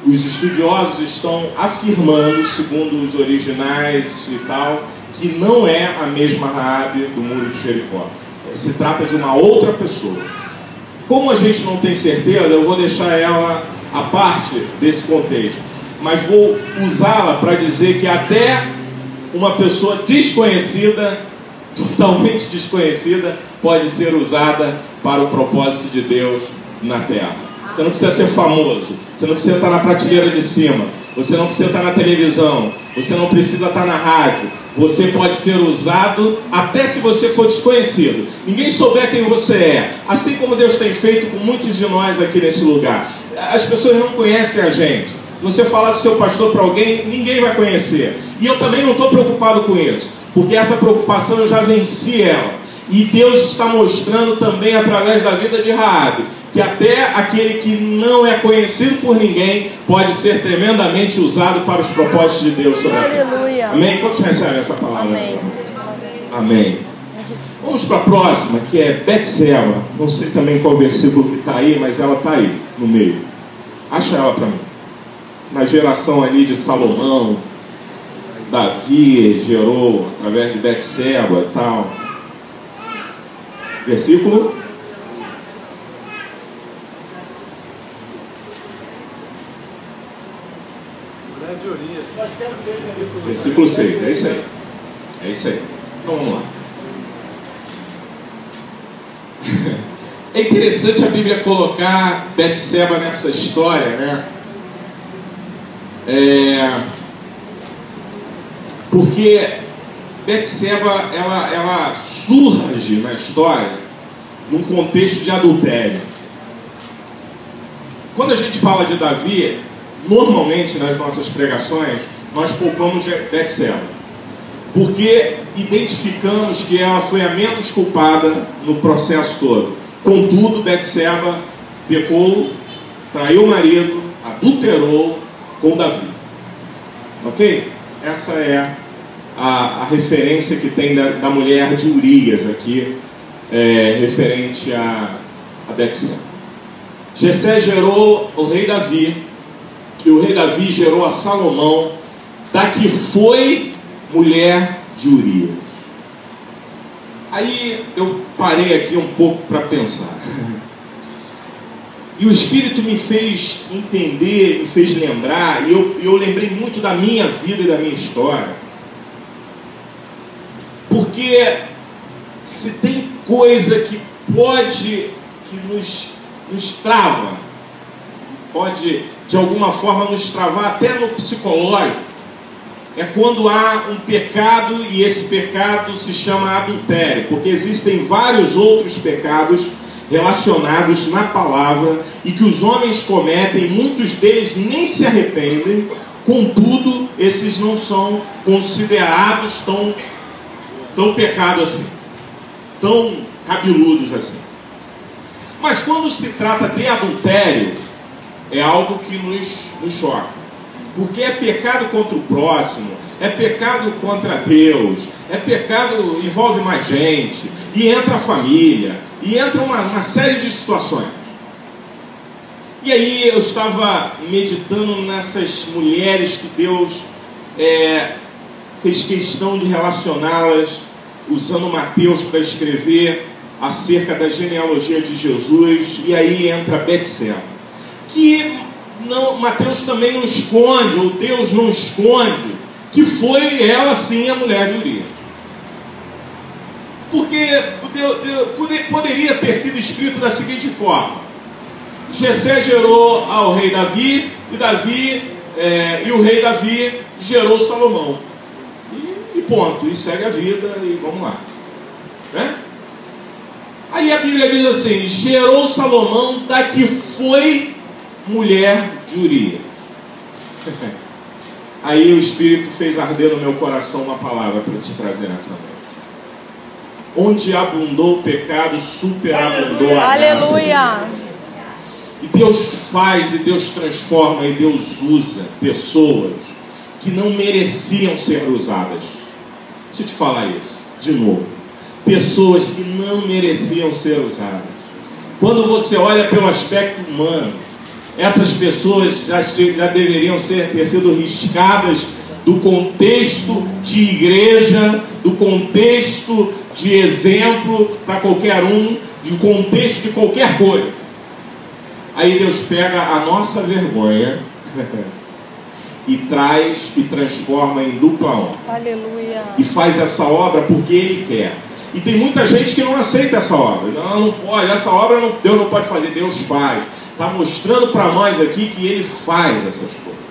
Os estudiosos estão afirmando, segundo os originais e tal, que não é a mesma Raabe do muro de Jericó. Se trata de uma outra pessoa. Como a gente não tem certeza, eu vou deixar ela à parte desse contexto, mas vou usá-la para dizer que até uma pessoa desconhecida, totalmente desconhecida, pode ser usada para o propósito de Deus na terra. Você não precisa ser famoso, você não precisa estar na prateleira de cima, você não precisa estar na televisão, você não precisa estar na rádio. Você pode ser usado até se você for desconhecido. Ninguém souber quem você é. Assim como Deus tem feito com muitos de nós aqui nesse lugar. As pessoas não conhecem a gente. Se você falar do seu pastor para alguém, ninguém vai conhecer. E eu também não estou preocupado com isso, porque essa preocupação eu já venci ela. E Deus está mostrando também através da vida de Raabe que até aquele que não é conhecido por ninguém pode ser tremendamente usado para os propósitos de Deus sobre a terra. Amém? Quantos recebem essa palavra? Amém. Amém. Vamos para a próxima, que é Betseba. Não sei também qual versículo que está aí, mas ela está aí, no meio. Acha ela para mim. Na geração ali de Salomão, Davi gerou através de Betseba e tal. Versículo? Versículo 6, é isso aí. É isso aí. Então vamos lá. É interessante a Bíblia colocar Betseba nessa história, né? Porque Betseba, ela surge na história num contexto de adultério. Quando a gente fala de Davi, normalmente nas nossas pregações, nós poupamos Betseba, porque identificamos que ela foi a menos culpada no processo todo. Contudo, Betseba pecou, traiu o marido, adulterou com Davi. Ok? Essa é a referência que tem da mulher de Urias aqui, referente a Betseba. Jessé gerou o rei Davi, e o rei Davi gerou a Salomão, da que foi mulher de Urias. Aí eu parei aqui um pouco para pensar. E o Espírito me fez entender, me fez lembrar, e eu lembrei muito da minha vida e da minha história. Porque se tem coisa que nos trava, pode de alguma forma nos travar até no psicológico, é quando há um pecado, e esse pecado se chama adultério, porque existem vários outros pecados relacionados na palavra e que os homens cometem, muitos deles nem se arrependem, contudo esses não são considerados tão pecado assim, tão cabeludos assim. Mas quando se trata de adultério, é algo que nos choca, porque é pecado contra o próximo, é pecado contra Deus, é pecado, envolve mais gente, e entra a família, e entra uma série de situações. E aí eu estava meditando nessas mulheres que Deus fez questão de relacioná-las, usando Mateus para escrever acerca da genealogia de Jesus, e aí entra Betseba, que Mateus também não esconde, ou Deus não esconde, que foi ela sim a mulher de Urias. Porque poderia ter sido escrito da seguinte forma: Jessé gerou ao rei Davi, e o rei Davi gerou Salomão. E ponto, e segue a vida, e vamos lá. Né? Aí a Bíblia diz assim: gerou Salomão da que foi mulher de Urias. Aí o Espírito fez arder no meu coração uma palavra para te trazer nessa noite. Onde abundou o pecado, superabundou a graça. Aleluia! E Deus faz, e Deus transforma, e Deus usa pessoas que não mereciam ser usadas. Deixa eu te falar isso de novo. Pessoas que não mereciam ser usadas. Quando você olha pelo aspecto humano, essas pessoas já deveriam ter sido riscadas do contexto de igreja, do contexto de exemplo para qualquer um, de contexto de qualquer coisa. Aí Deus pega a nossa vergonha e traz e transforma em dupla honra. Aleluia. E faz essa obra porque Ele quer. E tem muita gente que não aceita essa obra. Não pode, essa obra Deus não pode fazer, Deus faz. Está mostrando para nós aqui que Ele faz essas coisas.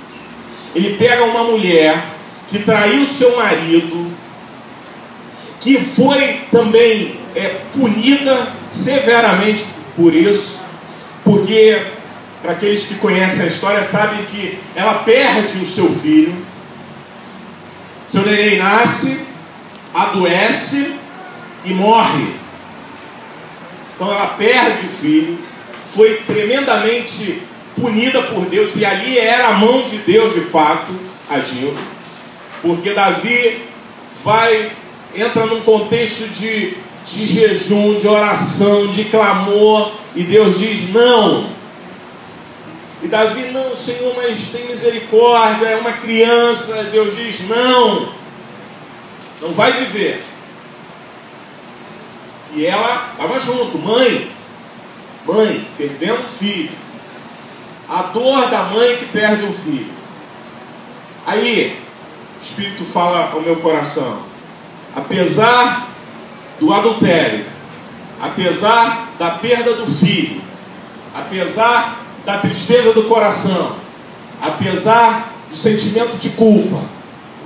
Ele pega uma mulher que traiu seu marido, que foi também punida severamente por isso, porque, para aqueles que conhecem a história, sabem que ela perde o seu filho. Seu neném nasce, adoece e morre. Então ela perde o filho, foi tremendamente punida por Deus, e ali era a mão de Deus de fato agindo, porque Davi entra num contexto de jejum, de oração, de clamor, e Deus diz não. E Davi: não, Senhor, mas tem misericórdia, é uma criança. Deus diz: não vai viver. E ela estava junto, mãe, perdendo o filho, a dor da mãe que perde um filho. Aí o Espírito fala ao meu coração: apesar do adultério, apesar da perda do filho, apesar da tristeza do coração, apesar do sentimento de culpa,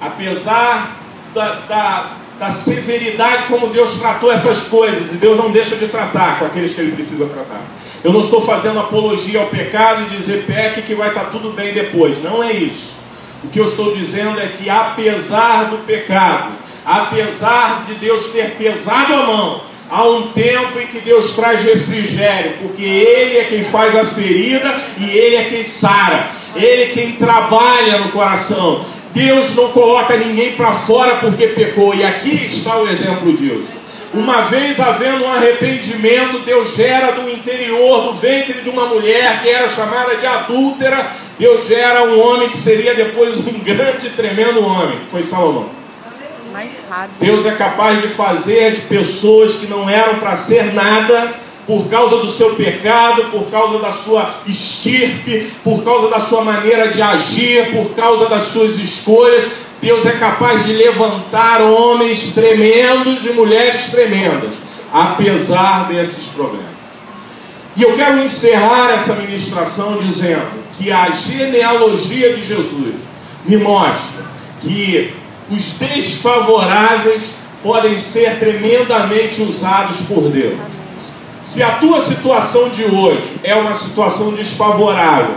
apesar da severidade como Deus tratou essas coisas, e Deus não deixa de tratar com aqueles que Ele precisa tratar. Eu não estou fazendo apologia ao pecado e dizer peque que vai estar tudo bem depois, não é isso. O que eu estou dizendo é que apesar do pecado, apesar de Deus ter pesado a mão, há um tempo em que Deus traz refrigério, porque Ele é quem faz a ferida e Ele é quem sara, Ele é quem trabalha no coração. Deus não coloca ninguém para fora porque pecou, e aqui está o exemplo disso. Uma vez havendo um arrependimento, Deus gera do interior, do ventre de uma mulher que era chamada de adúltera, Deus gera um homem que seria depois um grande e tremendo homem, que foi Salomão. Deus é capaz de fazer de pessoas que não eram para ser nada, por causa do seu pecado, por causa da sua estirpe, por causa da sua maneira de agir, por causa das suas escolhas. Deus é capaz de levantar homens tremendos e mulheres tremendas, apesar desses problemas. E eu quero encerrar essa ministração dizendo que a genealogia de Jesus me mostra que os desfavoráveis podem ser tremendamente usados por Deus. Se a tua situação de hoje é uma situação desfavorável,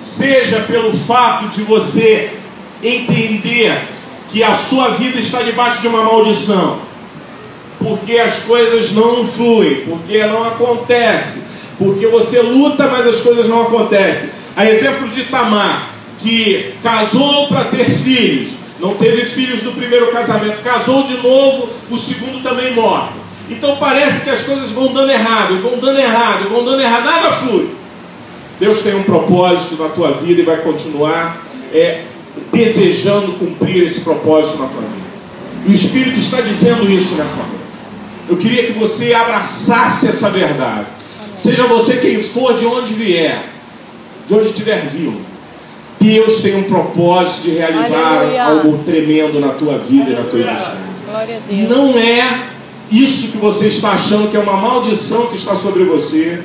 seja pelo fato de você entender que a sua vida está debaixo de uma maldição, porque as coisas não fluem, porque não acontece, porque você luta, mas as coisas não acontecem. A exemplo de Tamar, que casou para ter filhos, não teve filhos do primeiro casamento, casou de novo, o segundo também morre. Então parece que as coisas vão dando errado, vão dando errado, vão dando errado, nada flui. Deus tem um propósito na tua vida e vai continuar desejando cumprir esse propósito na tua vida. E o Espírito está dizendo isso nessa noite. Eu queria que você abraçasse essa verdade. Seja você quem for, de onde vier, de onde estiver vindo, Deus tem um propósito de realizar algo tremendo na tua vida e na tua existência. Glória a Deus. Não é isso que você está achando que é uma maldição que está sobre você.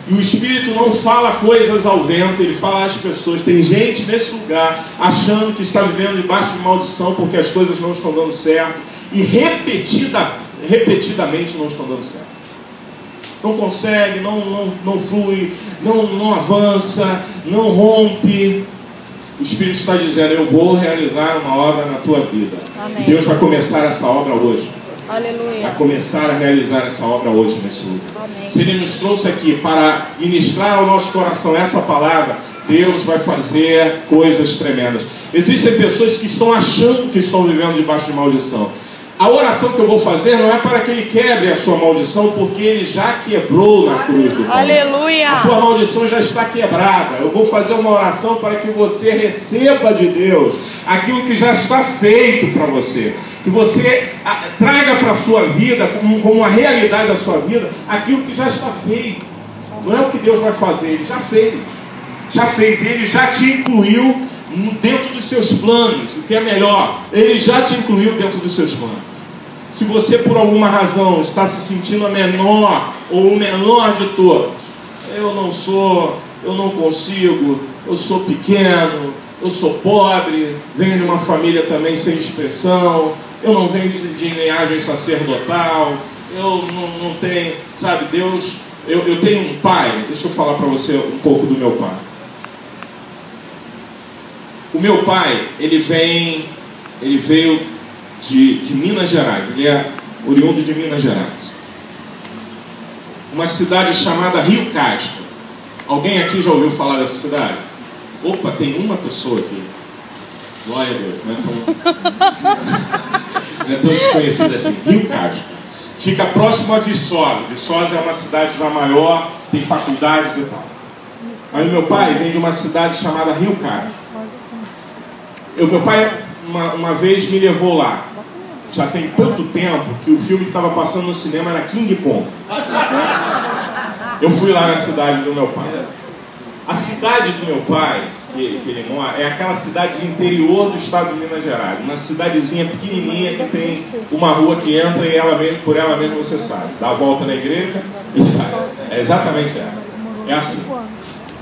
E o Espírito não fala coisas ao vento, ele fala às pessoas. Tem gente nesse lugar achando que está vivendo debaixo de maldição porque as coisas não estão dando certo e repetidamente não estão dando certo. Não consegue, não flui, não avança, não rompe. O Espírito está dizendo: eu vou realizar uma obra na tua vida. Amém. Deus vai começar essa obra hoje. Aleluia. Vai começar a realizar essa obra hoje nesse lugar. Amém. Se Ele nos trouxe aqui para ministrar ao nosso coração essa palavra, Deus vai fazer coisas tremendas. Existem pessoas que estão achando que estão vivendo debaixo de maldição. A oração que eu vou fazer não é para que Ele quebre a sua maldição, porque Ele já quebrou na cruz do Calvário. Aleluia. A tua maldição já está quebrada. Eu vou fazer uma oração para que você receba de Deus aquilo que já está feito para você. Que você traga para a sua vida, como uma realidade da sua vida, aquilo que já está feito. Não é o que Deus vai fazer, Ele já fez. Já fez, Ele já te incluiu dentro dos seus planos. O que é melhor, Ele já te incluiu dentro dos seus planos. Se você por alguma razão está se sentindo a menor ou o menor de todos, eu não consigo, eu sou pequeno, eu sou pobre, venho de uma família também sem expressão, eu não venho de linhagem sacerdotal, eu não tenho, sabe, Deus, eu tenho um pai. Deixa eu falar para você um pouco do meu pai. O meu pai, ele veio de Minas Gerais, ele é oriundo de Minas Gerais. Uma cidade chamada Rio Casca. Alguém aqui já ouviu falar dessa cidade? Opa, tem uma pessoa aqui. Glória a Deus, não é tão desconhecida assim. Rio Casca. Fica próximo a Viçosa. Viçosa é uma cidade já maior, tem faculdades e tal. Mas meu pai vem de uma cidade chamada Rio Casca. Meu pai uma vez me levou lá. Já tem tanto tempo que o filme que estava passando no cinema era King Kong. Eu fui lá na cidade do meu pai. A cidade do meu pai, que ele mora, é aquela cidade de interior do estado de Minas Gerais. Uma cidadezinha pequenininha que tem uma rua que entra e por ela mesma você sai. Dá a volta na igreja e sai. É exatamente essa. É assim.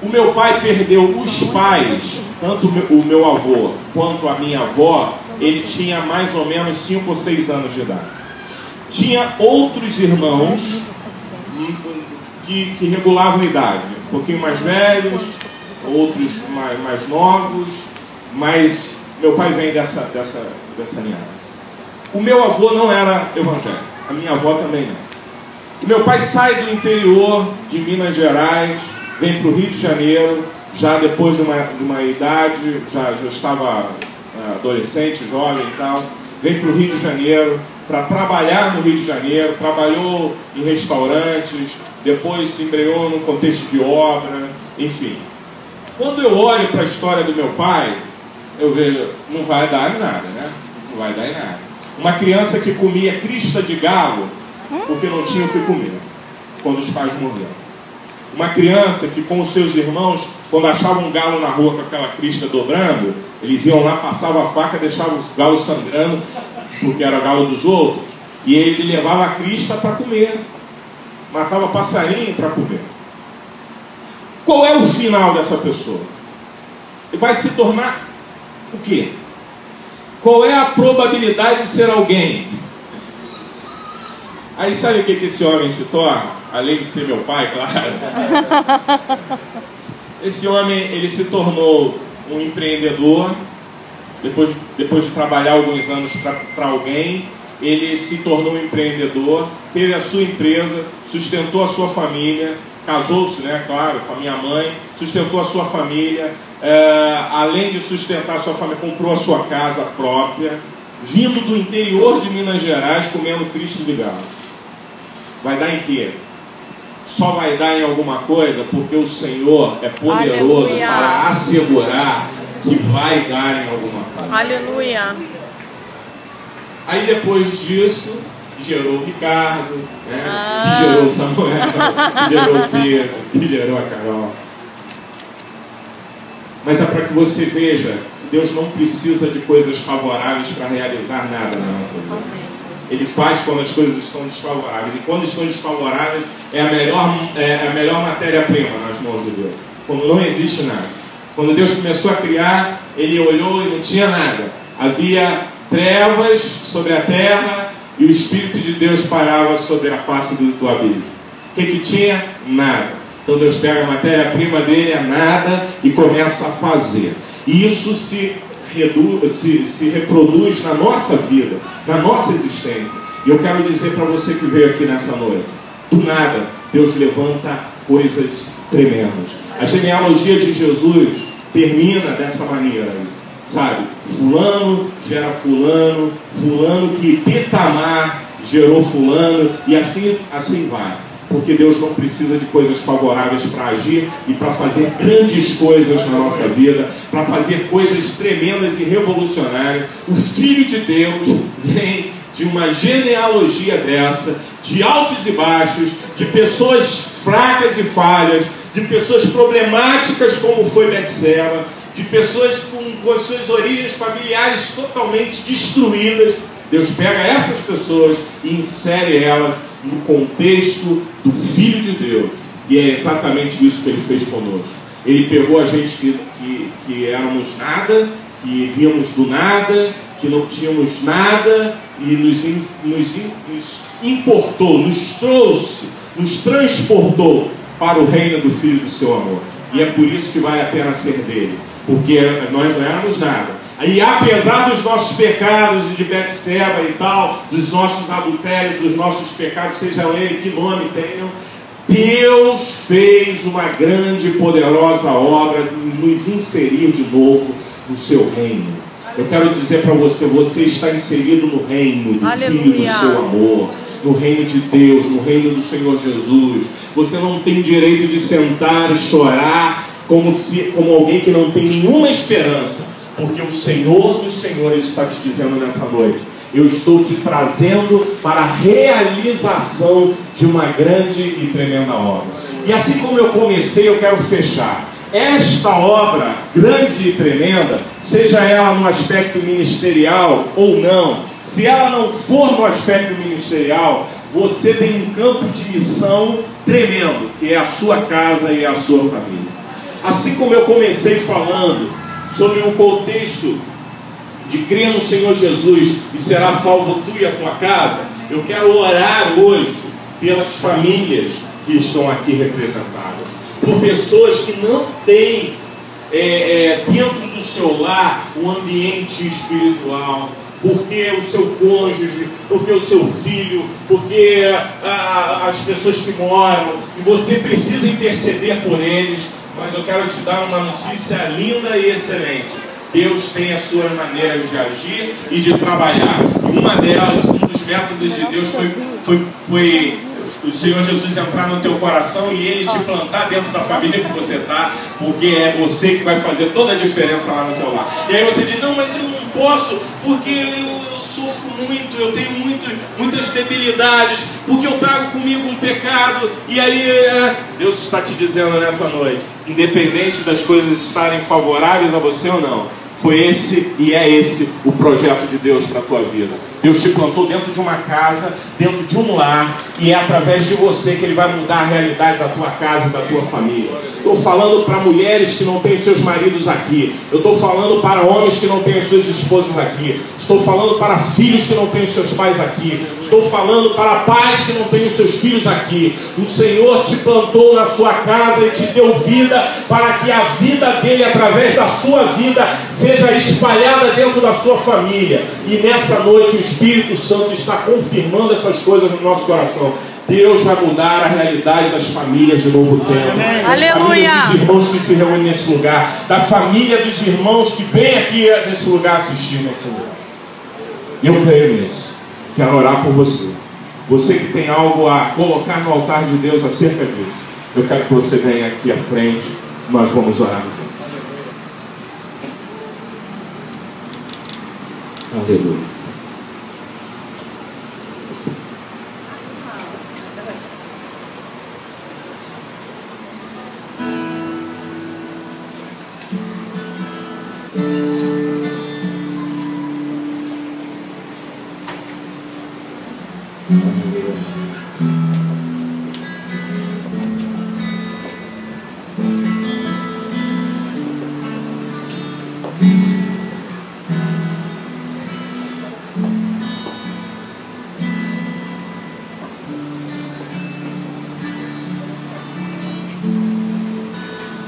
O meu pai perdeu os pais, tanto o meu avô quanto a minha avó, ele tinha mais ou menos 5 ou 6 anos de idade. Tinha outros irmãos que regulavam a idade, um pouquinho mais velhos, outros mais novos, mas meu pai vem dessa linhagem. O meu avô não era evangélico, a minha avó também não. O meu pai sai do interior de Minas Gerais, vem para o Rio de Janeiro, já depois de uma idade, já estava adolescente, jovem e tal, vem para o Rio de Janeiro para trabalhar no Rio de Janeiro, trabalhou em restaurantes, depois se embrenhou no contexto de obra, enfim. Quando eu olho para a história do meu pai, eu vejo, não vai dar em nada, né? Não vai dar em nada. Uma criança que comia crista de galo porque não tinha o que comer quando os pais morreram. Uma criança que com os seus irmãos, quando achavam um galo na rua com aquela crista dobrando, eles iam lá, passavam a faca, deixavam os galos sangrando, porque era galo dos outros, e ele levava a crista para comer, matava passarinho para comer. Qual é o final dessa pessoa? Ele vai se tornar o quê? Qual é a probabilidade de ser alguém? Aí sabe o que esse homem se torna? Além de ser meu pai, claro. Esse homem, ele se tornou um empreendedor. Depois de trabalhar alguns anos para alguém, ele se tornou um empreendedor, teve a sua empresa, sustentou a sua família, casou-se, né, claro, com a minha mãe, sustentou a sua família, além de sustentar a sua família, comprou a sua casa própria, vindo do interior de Minas Gerais, comendo Cristo de galo. Vai dar em quê? Só vai dar em alguma coisa porque o Senhor é poderoso Aleluia. para assegurar que vai dar em alguma coisa. Aleluia. Aí depois disso, gerou o Ricardo, né? Que gerou o Samuel, que gerou o Pedro, que gerou a Carol. Mas é para que você veja que Deus não precisa de coisas favoráveis para realizar nada na nossa vida. Ele faz quando as coisas estão desfavoráveis. E quando estão desfavoráveis, é a melhor matéria-prima nas mãos de Deus. Quando não existe nada. Quando Deus começou a criar, Ele olhou e não tinha nada. Havia trevas sobre a terra e o Espírito de Deus parava sobre a face do abismo. O que tinha? Nada. Então Deus pega a matéria-prima dele, é nada, e começa a fazer. E isso se reproduz na nossa vida, na nossa existência. E eu quero dizer para você que veio aqui nessa noite, do nada, Deus levanta coisas tremendas. A genealogia de Jesus termina dessa maneira, sabe? Fulano gera fulano, fulano que de Tamar gerou fulano, e assim vai. Porque Deus não precisa de coisas favoráveis para agir e para fazer grandes coisas na nossa vida, para fazer coisas tremendas e revolucionárias. O Filho de Deus vem de uma genealogia dessa, de altos e baixos, de pessoas fracas e falhas, de pessoas problemáticas como foi Betseba, de pessoas com suas origens familiares totalmente destruídas. Deus pega essas pessoas e insere elas no contexto do Filho de Deus. E é exatamente isso que Ele fez conosco. Ele pegou a gente que éramos nada, que víamos do nada, que não tínhamos nada, e nos importou, nos trouxe, nos transportou para o reino do Filho do seu amor. E é por isso que vale a pena ser dele. Porque nós não éramos nada. E apesar dos nossos pecados de Betseba e tal, dos nossos adultérios, dos nossos pecados, sejam eles que nome tenham, Deus fez uma grande e poderosa obra de nos inserir de novo no seu reino. Eu quero dizer para você, você está inserido no reino do Filho do seu amor, no reino de Deus, no reino do Senhor Jesus. Você não tem direito de sentar e chorar como alguém que não tem nenhuma esperança. Porque o Senhor dos Senhores está te dizendo nessa noite: eu estou te trazendo para a realização de uma grande e tremenda obra. E assim como eu comecei, eu quero fechar. Esta obra grande e tremenda, seja ela no aspecto ministerial ou não, se ela não for no aspecto ministerial, você tem um campo de missão tremendo, que é a sua casa e a sua família. Assim como eu comecei falando sobre o contexto de crer no Senhor Jesus e será salvo tu e a tua casa, eu quero orar hoje pelas famílias que estão aqui representadas, por pessoas que não têm dentro do seu lar um ambiente espiritual, porque o seu cônjuge, porque o seu filho, porque as pessoas que moram, e você precisa interceder por eles. Mas eu quero te dar uma notícia linda e excelente. Deus tem as suas maneiras de agir e de trabalhar. E uma delas, um dos métodos de Deus foi o Senhor Jesus entrar no teu coração e Ele te plantar dentro da família que você está, porque é você que vai fazer toda a diferença lá no teu lar. E aí você diz, não, mas eu não posso, porque eu sofro muito, eu tenho muitas debilidades, porque eu trago comigo um pecado. E aí Deus está te dizendo nessa noite, independente das coisas estarem favoráveis a você ou não, foi esse e é esse o projeto de Deus para a tua vida. Deus te plantou dentro de uma casa, dentro de um lar, e é através de você que Ele vai mudar a realidade da tua casa e da tua família. Estou falando para mulheres que não têm seus maridos aqui. Eu estou falando para homens que não têm suas esposas aqui. Estou falando para filhos que não têm seus pais aqui. Estou falando para pais que não têm os seus filhos aqui. O Senhor te plantou na sua casa e te deu vida para que a vida dele, através da sua vida, seja espalhada dentro da sua família. E nessa noite o Espírito Santo está confirmando essas coisas no nosso coração. Deus vai mudar a realidade das famílias de Novo Tempo. Das famílias dos irmãos que se reúnem nesse lugar. Da família dos irmãos que vêm aqui nesse lugar assistir nesse lugar. E eu creio nisso. Quero orar por você. Você que tem algo a colocar no altar de Deus acerca disso. Eu quero que você venha aqui à frente. Nós vamos orar juntos. Aleluia.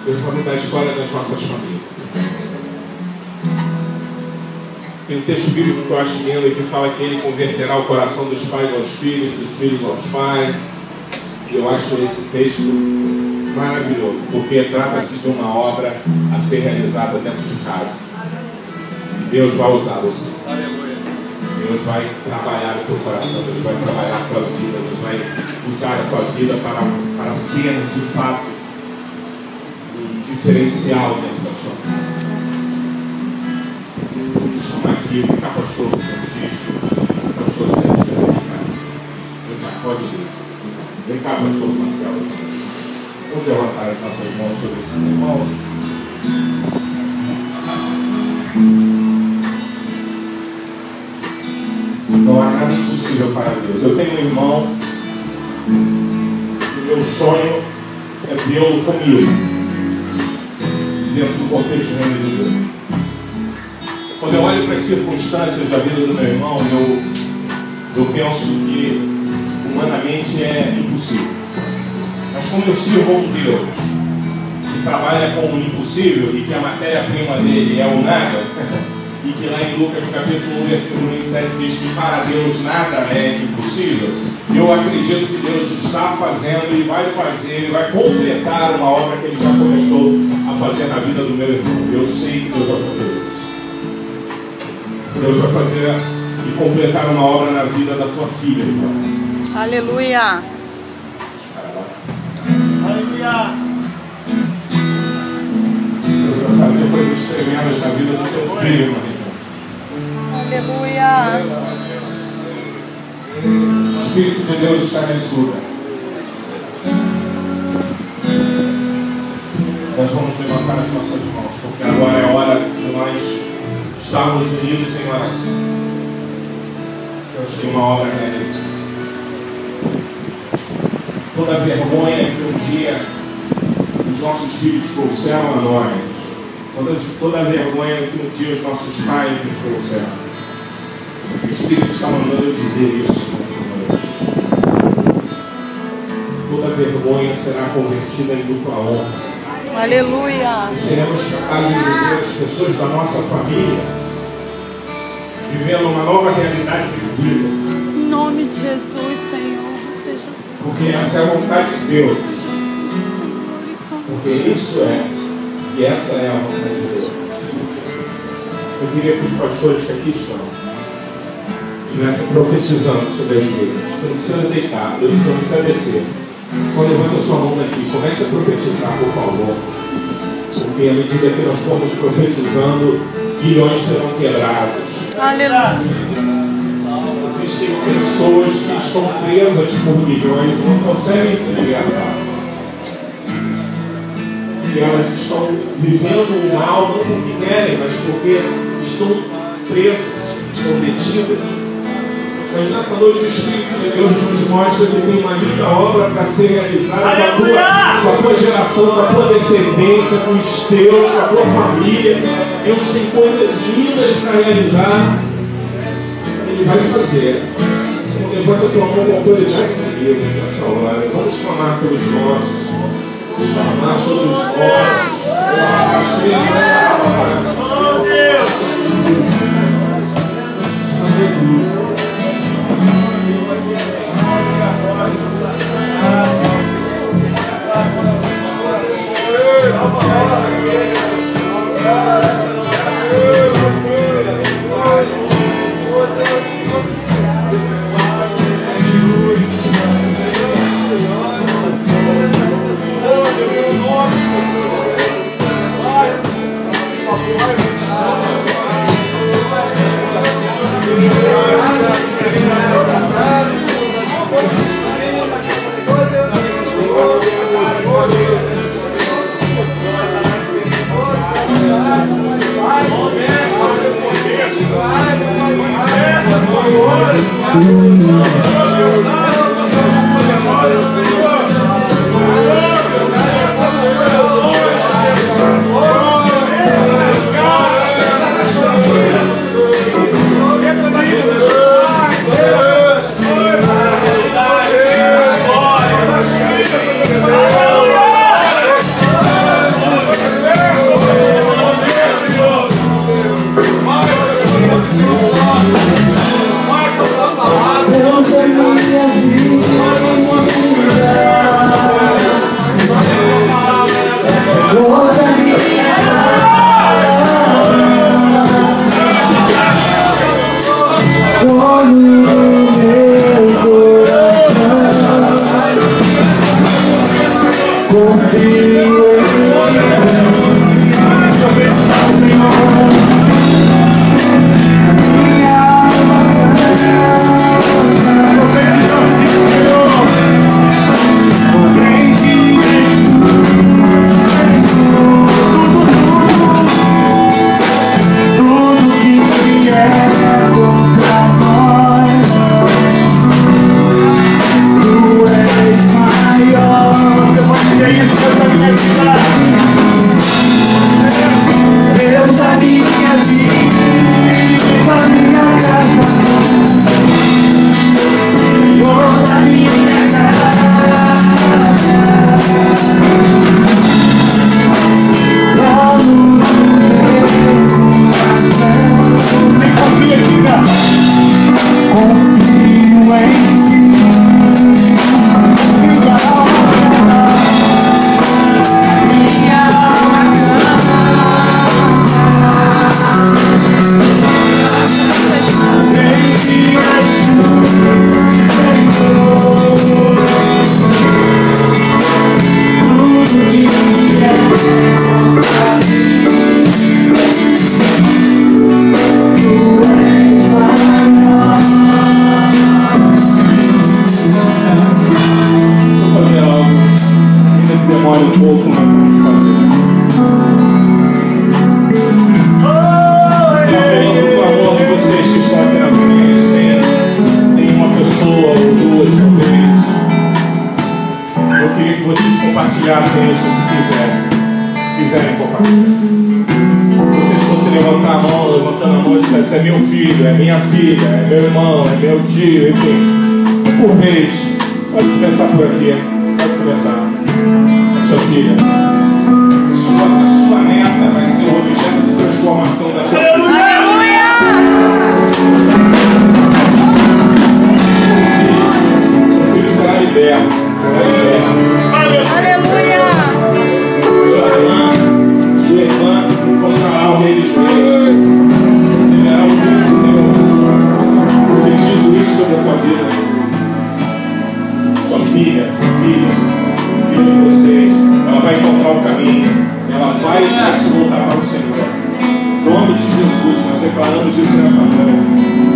Deus vai mudar a história das nossas famílias. Tem um texto bíblico que eu acho lindo que fala que Ele converterá o coração dos pais aos filhos, dos filhos aos pais. E eu acho esse texto maravilhoso, porque trata-se de uma obra a ser realizada dentro de casa. Deus vai usar você. Deus vai trabalhar o teu coração, Deus vai trabalhar a tua vida, Deus vai usar a tua vida para ser de fato diferencial dentro da sua casa. Chama aqui o pastor Francisco, o pastor Zé, pode vir. Vem cá, pastor Marcelo. Vamos levantar as nossas mãos sobre esses irmãos. Não há nada impossível para Deus. Eu tenho um irmão, o meu sonho é vê-lo comigo dentro do contexto do reino de Deus. Quando eu olho para as circunstâncias da vida do meu irmão, eu penso que humanamente é impossível. Mas como eu sirvo a um Deus que trabalha com o impossível e que a matéria-prima dele é o nada, e que lá em Lucas capítulo 1, versículo 27 diz que para Deus nada é impossível, eu acredito que Deus está fazendo e vai fazer, e vai completar uma obra que Ele já começou a fazer na vida do meu irmão. Eu sei que Deus vai fazer isso. Deus vai fazer e completar uma obra na vida da tua filha, irmão. Aleluia. Aleluia. Deus vai fazer coisas tremendas na vida do teu filho, irmão. Aleluia. O Espírito de Deus está nesse lugar. Nós vamos levantar as nossas mãos, porque agora é a hora de nós estarmos unidos em oração. Deus tem uma obra nele. Toda a vergonha que um dia os nossos filhos trouxeram a nós, toda a vergonha que um dia os nossos pais nos trouxeram. O Espírito está mandando eu dizer isso. Toda vergonha será convertida em dupla honra. Aleluia. E seremos capazes de ver as pessoas da nossa família vivendo uma nova realidade de vida. Em nome de Jesus, Senhor, seja assim. Porque essa é a vontade de Deus. Porque isso é, e essa é a vontade de Deus. Eu queria que os pastores que aqui estão estivessem profetizando sobre a igreja. Você não precisa deitar, Deus não precisa descer. Então levanta a sua mão daqui, comece a profetizar, por favor. Porque à medida que nós formos profetizando, bilhões serão quebrados. Aleluia. Existem pessoas que estão presas por bilhões e não conseguem se libertar. E elas estão vivendo o mal não porque querem, mas porque estão presas, estão detidas. Mas nessa noite o Espírito de Deus nos mostra que tem uma linda obra para ser realizada com a tua geração, com a tua descendência, com os teus, com a tua família. Deus tem coisas lindas para realizar. Ele vai fazer. Levanta a tua mão com autoridade de Deus nessa hora. Vamos clamar pelos nossos. Clamar sobre os nossos. Oh Deus! Aleluia. quiserem compartilhar. Vocês fossem levantar a mão, levantando a mão e disser: esse é meu filho, é minha filha, é meu irmão, é meu tio, enfim. Por vez, pode começar por aqui, pode começar. A sua filha, a sua neta vai ser o objeto de transformação da sua vida. Seu filho será liberto, Aleluia! Sua irmã encontrará o rei dos reis, receberá o filho de Deus. Profetizo isso sobre a tua vida. Sua filha de vocês, ela vai encontrar o caminho, ela vai se voltar para o Senhor. Em nome de Jesus, nós declaramos isso nessa noite.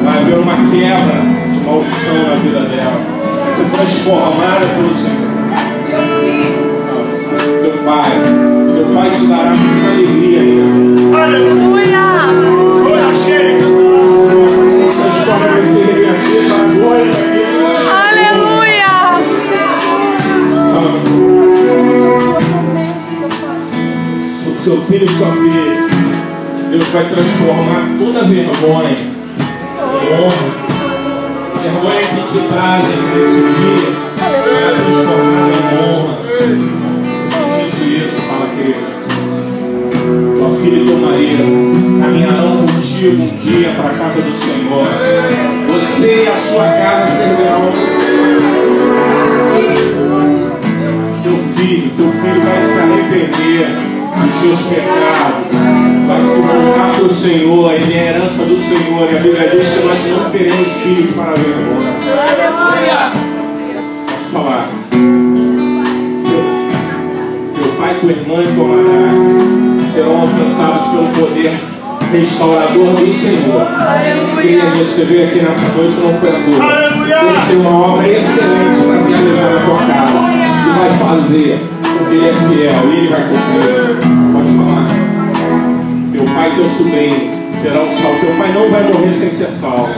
Vai haver uma quebra de maldição na vida dela, vai ser transformada pelo Senhor. Teu Pai te dará muita alegria ainda. Aleluia! Essa história vai ser revertida para a glória da Deus. Aleluia! Seu filho e sua filha, Deus vai transformar toda vergonha em honra. Vergonha que te trazem nesse dia vai transformar em honra. Isso, fala, querida. Tua filha e teu marido caminharão contigo um dia para a casa do Senhor. Você e a sua casa servirão. Teu filho vai se arrepender dos seus pecados, vai se voltar para o Senhor. Ele é a herança do Senhor, e a Bíblia diz que nós não teremos filhos para a vergonha. Posso falar? Teu pai, tua irmã e tua madrasta serão alcançados pelo poder restaurador do Senhor. Queria você veio aqui nessa noite, não foi a tua. Deus tem uma obra excelente para realizar na tua casa. E vai fazer, porque Ele é fiel e Ele vai cumprir. Pode falar. Teu pai e teu sobrinho serão salvos. Teu pai não vai morrer sem ser salvo.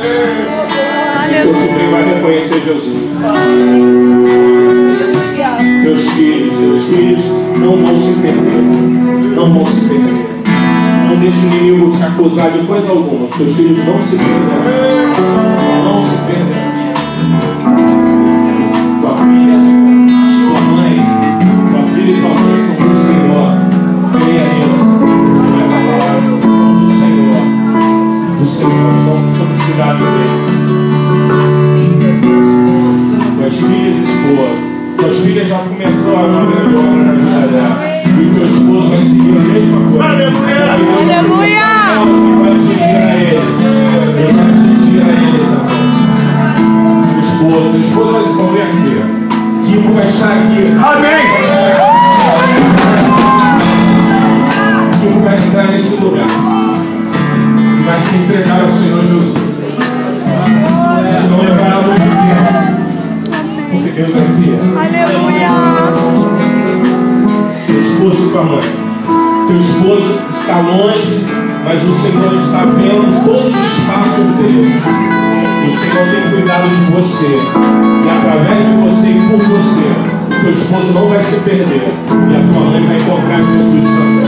E teu sobrinho vai reconhecer Jesus. Teus filhos não vão se perder. Não vão se perder. Não deixe o inimigo te acusar de coisa alguma. Teus filhos não se perderão. Não se perderão. Tua filha, tua mãe e tua mãe são do Senhor. Creia nisso. Você vai falar do Senhor. Do Senhor. Não precisar dele. Tuas filhas e esposa. Tuas filhas já começaram uma grande obra na vida dela. E teu esposo vai seguir a mesma coisa. Aleluia! Vai atingir a ele. Ele vai atingir a ele também. Teu esposo vai se mover aqui. Kiko vai estar aqui. Amém! Kiko vai entrar nesse lugar. Vai se entregar ao Senhor Jesus. Isso não levará muito tempo. Porque Deus é fiel. Aleluia! Teu esposo e tua mãe. Teu esposo está longe, mas o Senhor está vendo todos os passos dele. O Senhor tem cuidado de você. E através de você e por você, o teu esposo não vai se perder. E a tua mãe vai encontrar Jesus também.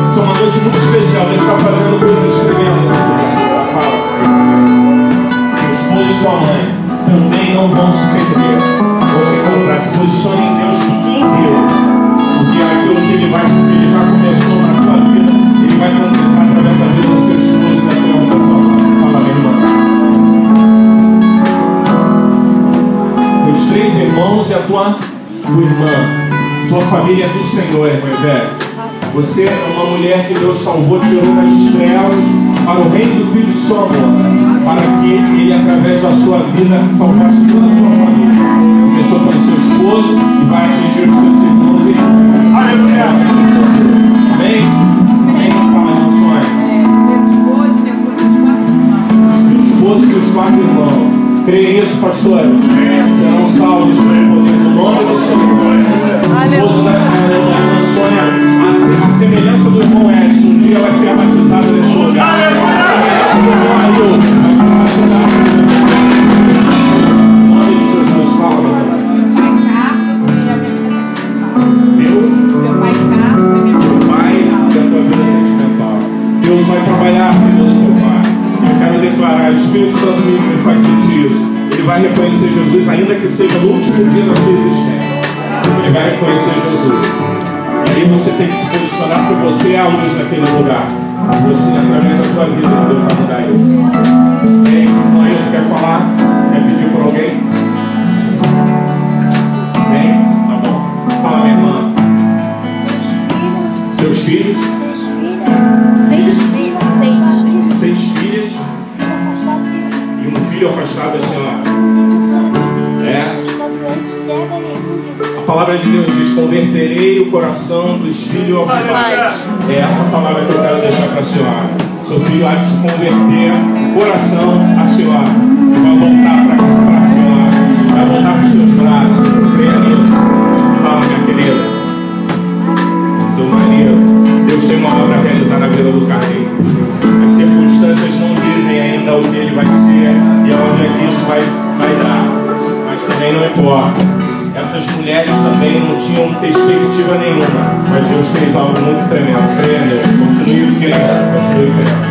Isso é uma noite muito especial. Deus está fazendo coisas tremendas aqui. Fala. Teu esposo e tua mãe também não vão se perder. Vão se encontrar. Se posicione em Deus, fique em Deus. Porque aquilo que Ele já começou na tua vida, Ele vai completar através da vida do teu esposo e da tua mãe. Fala, minha irmã. Teus 3 irmãos e a tua irmã. Tua família é do Senhor, irmã velha. Você é uma mulher que Deus salvou, tirou das trevas para o reino do Filho de seu amor, para que Ele, através da sua vida, salvasse toda a sua família. Começou pelo seu esposo e vai atingir os seus irmãos e irmãs. Aleluia! Amém? Amém? Fala, meu sonho. Seu esposo e seus 4 irmãos. Creia nisso, pastor. Serão salvos pelo poder do nome do Senhor. O esposo da irmã Sônia, a semelhança do irmão Edson, um dia vai ser batizado nesse lugar. A semelhança do irmão Ailton vai ser batizado. Em nome de Jesus, fala, meu irmão. Meu pai conhecer Jesus, ainda que seja no último dia da sua existência. Ele vai conhecer Jesus. E aí você tem que se posicionar, porque você é a luz naquele lugar. Você, através da sua vida, Deus vai mudar isso. Bem, mãe, quer falar? Quer pedir por alguém? Bem, tá bom. Fala, minha irmã. Seus filhos? 6 filhas. E um filho afastado da senhora. A palavra de Deus diz: converterei o coração dos filhos aos pais. É essa palavra que eu quero deixar para a senhora. Seu filho há de se converter o coração à senhora. Vai voltar para a senhora. Vai voltar para os seus braços. Creia nisso. Fala, minha querida. Seu marido. Deus tem uma obra a realizar na vida do Carlinhos. As circunstâncias não dizem ainda o que ele vai ser e aonde é que isso vai dar. Mas também não importa. Essas mulheres também não tinham perspectiva nenhuma, mas Deus fez algo muito tremendo. Creia Deus. Continue crendo. Continue crendo.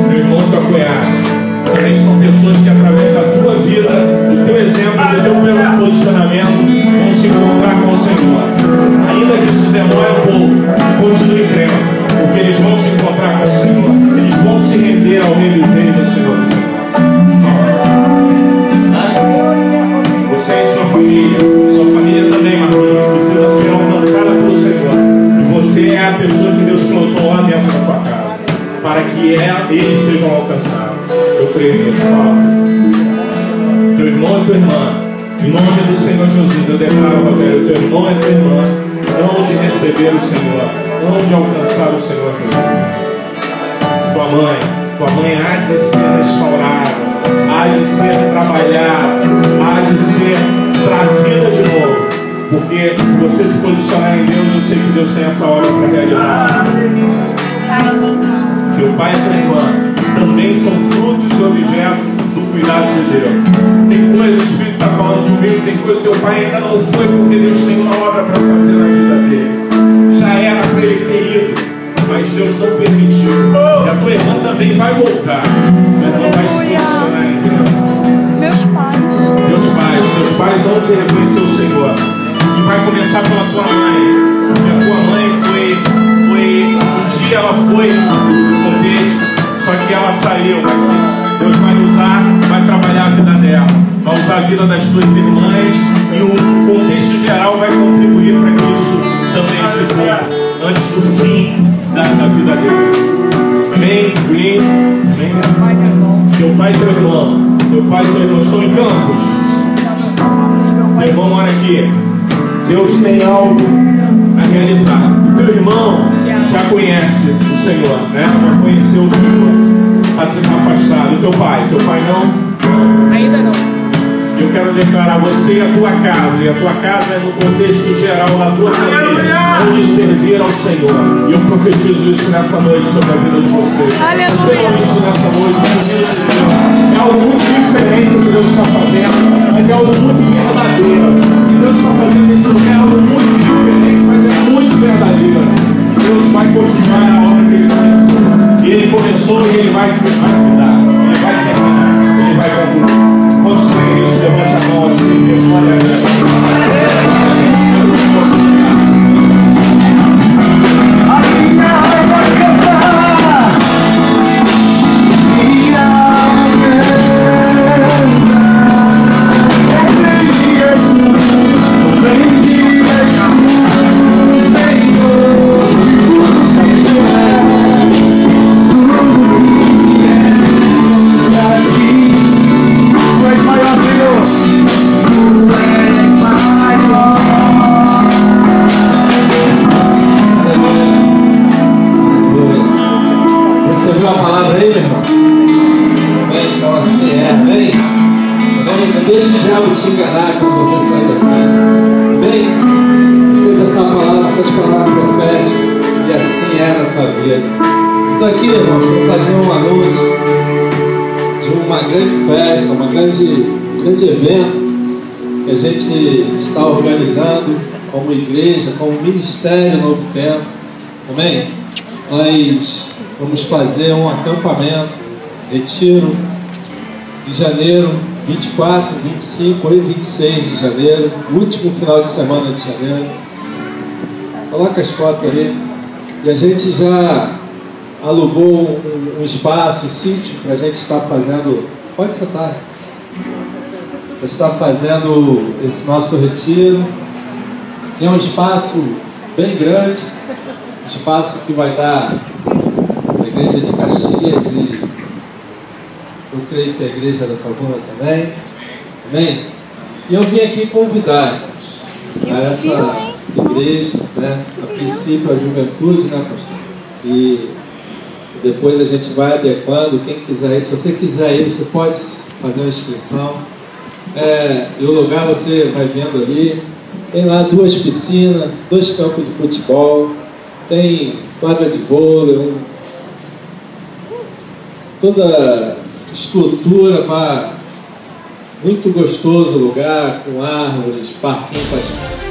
Meu irmão e tua cunhada também são pessoas que, através da tua vida, do teu exemplo, do teu posicionamento, vão se encontrar com o Senhor. Ainda que isso demore um pouco, continue crendo, porque eles vão se encontrar com o Senhor. Eles vão se render ao Rei dos Reis do Senhor. Você e sua família também, Marquinhos, precisa ser alcançada pelo Senhor. E você é a pessoa que Deus plantou lá dentro da tua casa, para que eles sejam alcançados. Eu creio nisso. Teu irmão e tua irmã, em nome do Senhor Jesus, eu declaro, Rogério, teu irmão e tua irmã hão de receber o Senhor, hão de alcançar o Senhor Jesus. Tua mãe há de ser restaurada, há de ser trabalhada, há de ser trazida de novo. Porque se você se posicionar em Deus, eu sei que Deus tem essa obra para realizar. Teu pai e tua irmã também são frutos e objetos do cuidado de Deus. Tem coisa, o Espírito está falando comigo, tem coisa que teu pai ainda não foi, porque Deus tem uma obra para fazer na vida dele. Já era para ele ter ido, mas Deus não permitiu. E a tua irmã também vai voltar, mas não vai se posicionar em Deus. Meus pais vão te reconhecer o Senhor. E vai começar pela tua mãe. Porque a tua mãe um dia ela foi no contexto, só que ela saiu. Mas Deus vai usar, vai trabalhar a vida dela, vai usar a vida das tuas irmãs, e o contexto geral vai contribuir para que isso também se cumpra antes do fim da vida dele. Amém? Amém? Teu pai e teu irmão estão em Campos. Meu irmão mora aqui. Deus tem algo a realizar. O teu irmão já conhece o Senhor, né? Já conheceu o Senhor. Está sendo afastado. O teu pai não? Ainda não. Eu quero declarar você e a tua casa. E a tua casa é no contexto geral da tua família, onde servir ao Senhor. E eu profetizo isso nessa noite sobre a vida de vocês. Recebam isso nessa noite. É algo muito diferente do que Deus está fazendo, mas é algo muito verdadeiro. Deus está fazendo isso, é algo muito diferente, mas é muito verdadeiro. Deus vai continuar a obra que Ele começou. E Ele começou e Ele vai cuidar. Ele vai terminar. Ele vai concluir. Quantos creem isso? Levanta a mão assim, glória a Deus. Estou aqui, irmãos, para fazer um anúncio de uma grande festa, um grande evento que a gente está organizando como igreja, como ministério Novo Tempo. Amém? Nós vamos fazer um acampamento, retiro, em janeiro, 24, 25 e 26 de janeiro, último final de semana de janeiro. Coloca as fotos ali. E a gente já alugou um espaço, um sítio, para a gente estar fazendo. Pode sentar. Para estar fazendo esse nosso retiro. E é um espaço bem grande, um espaço que vai dar a igreja de Caxias e eu creio que a igreja da Pavuna também. Amém? E eu vim aqui convidar a essa igreja, né? A princípio a juventude, né, pastor? E depois a gente vai adequando, quem quiser ir. Se você quiser ir, você pode fazer uma inscrição. E o lugar você vai vendo ali. Tem lá 2 piscinas, 2 campos de futebol, tem quadra de vôlei, toda estrutura para muito gostoso o lugar, com árvores, parquinho para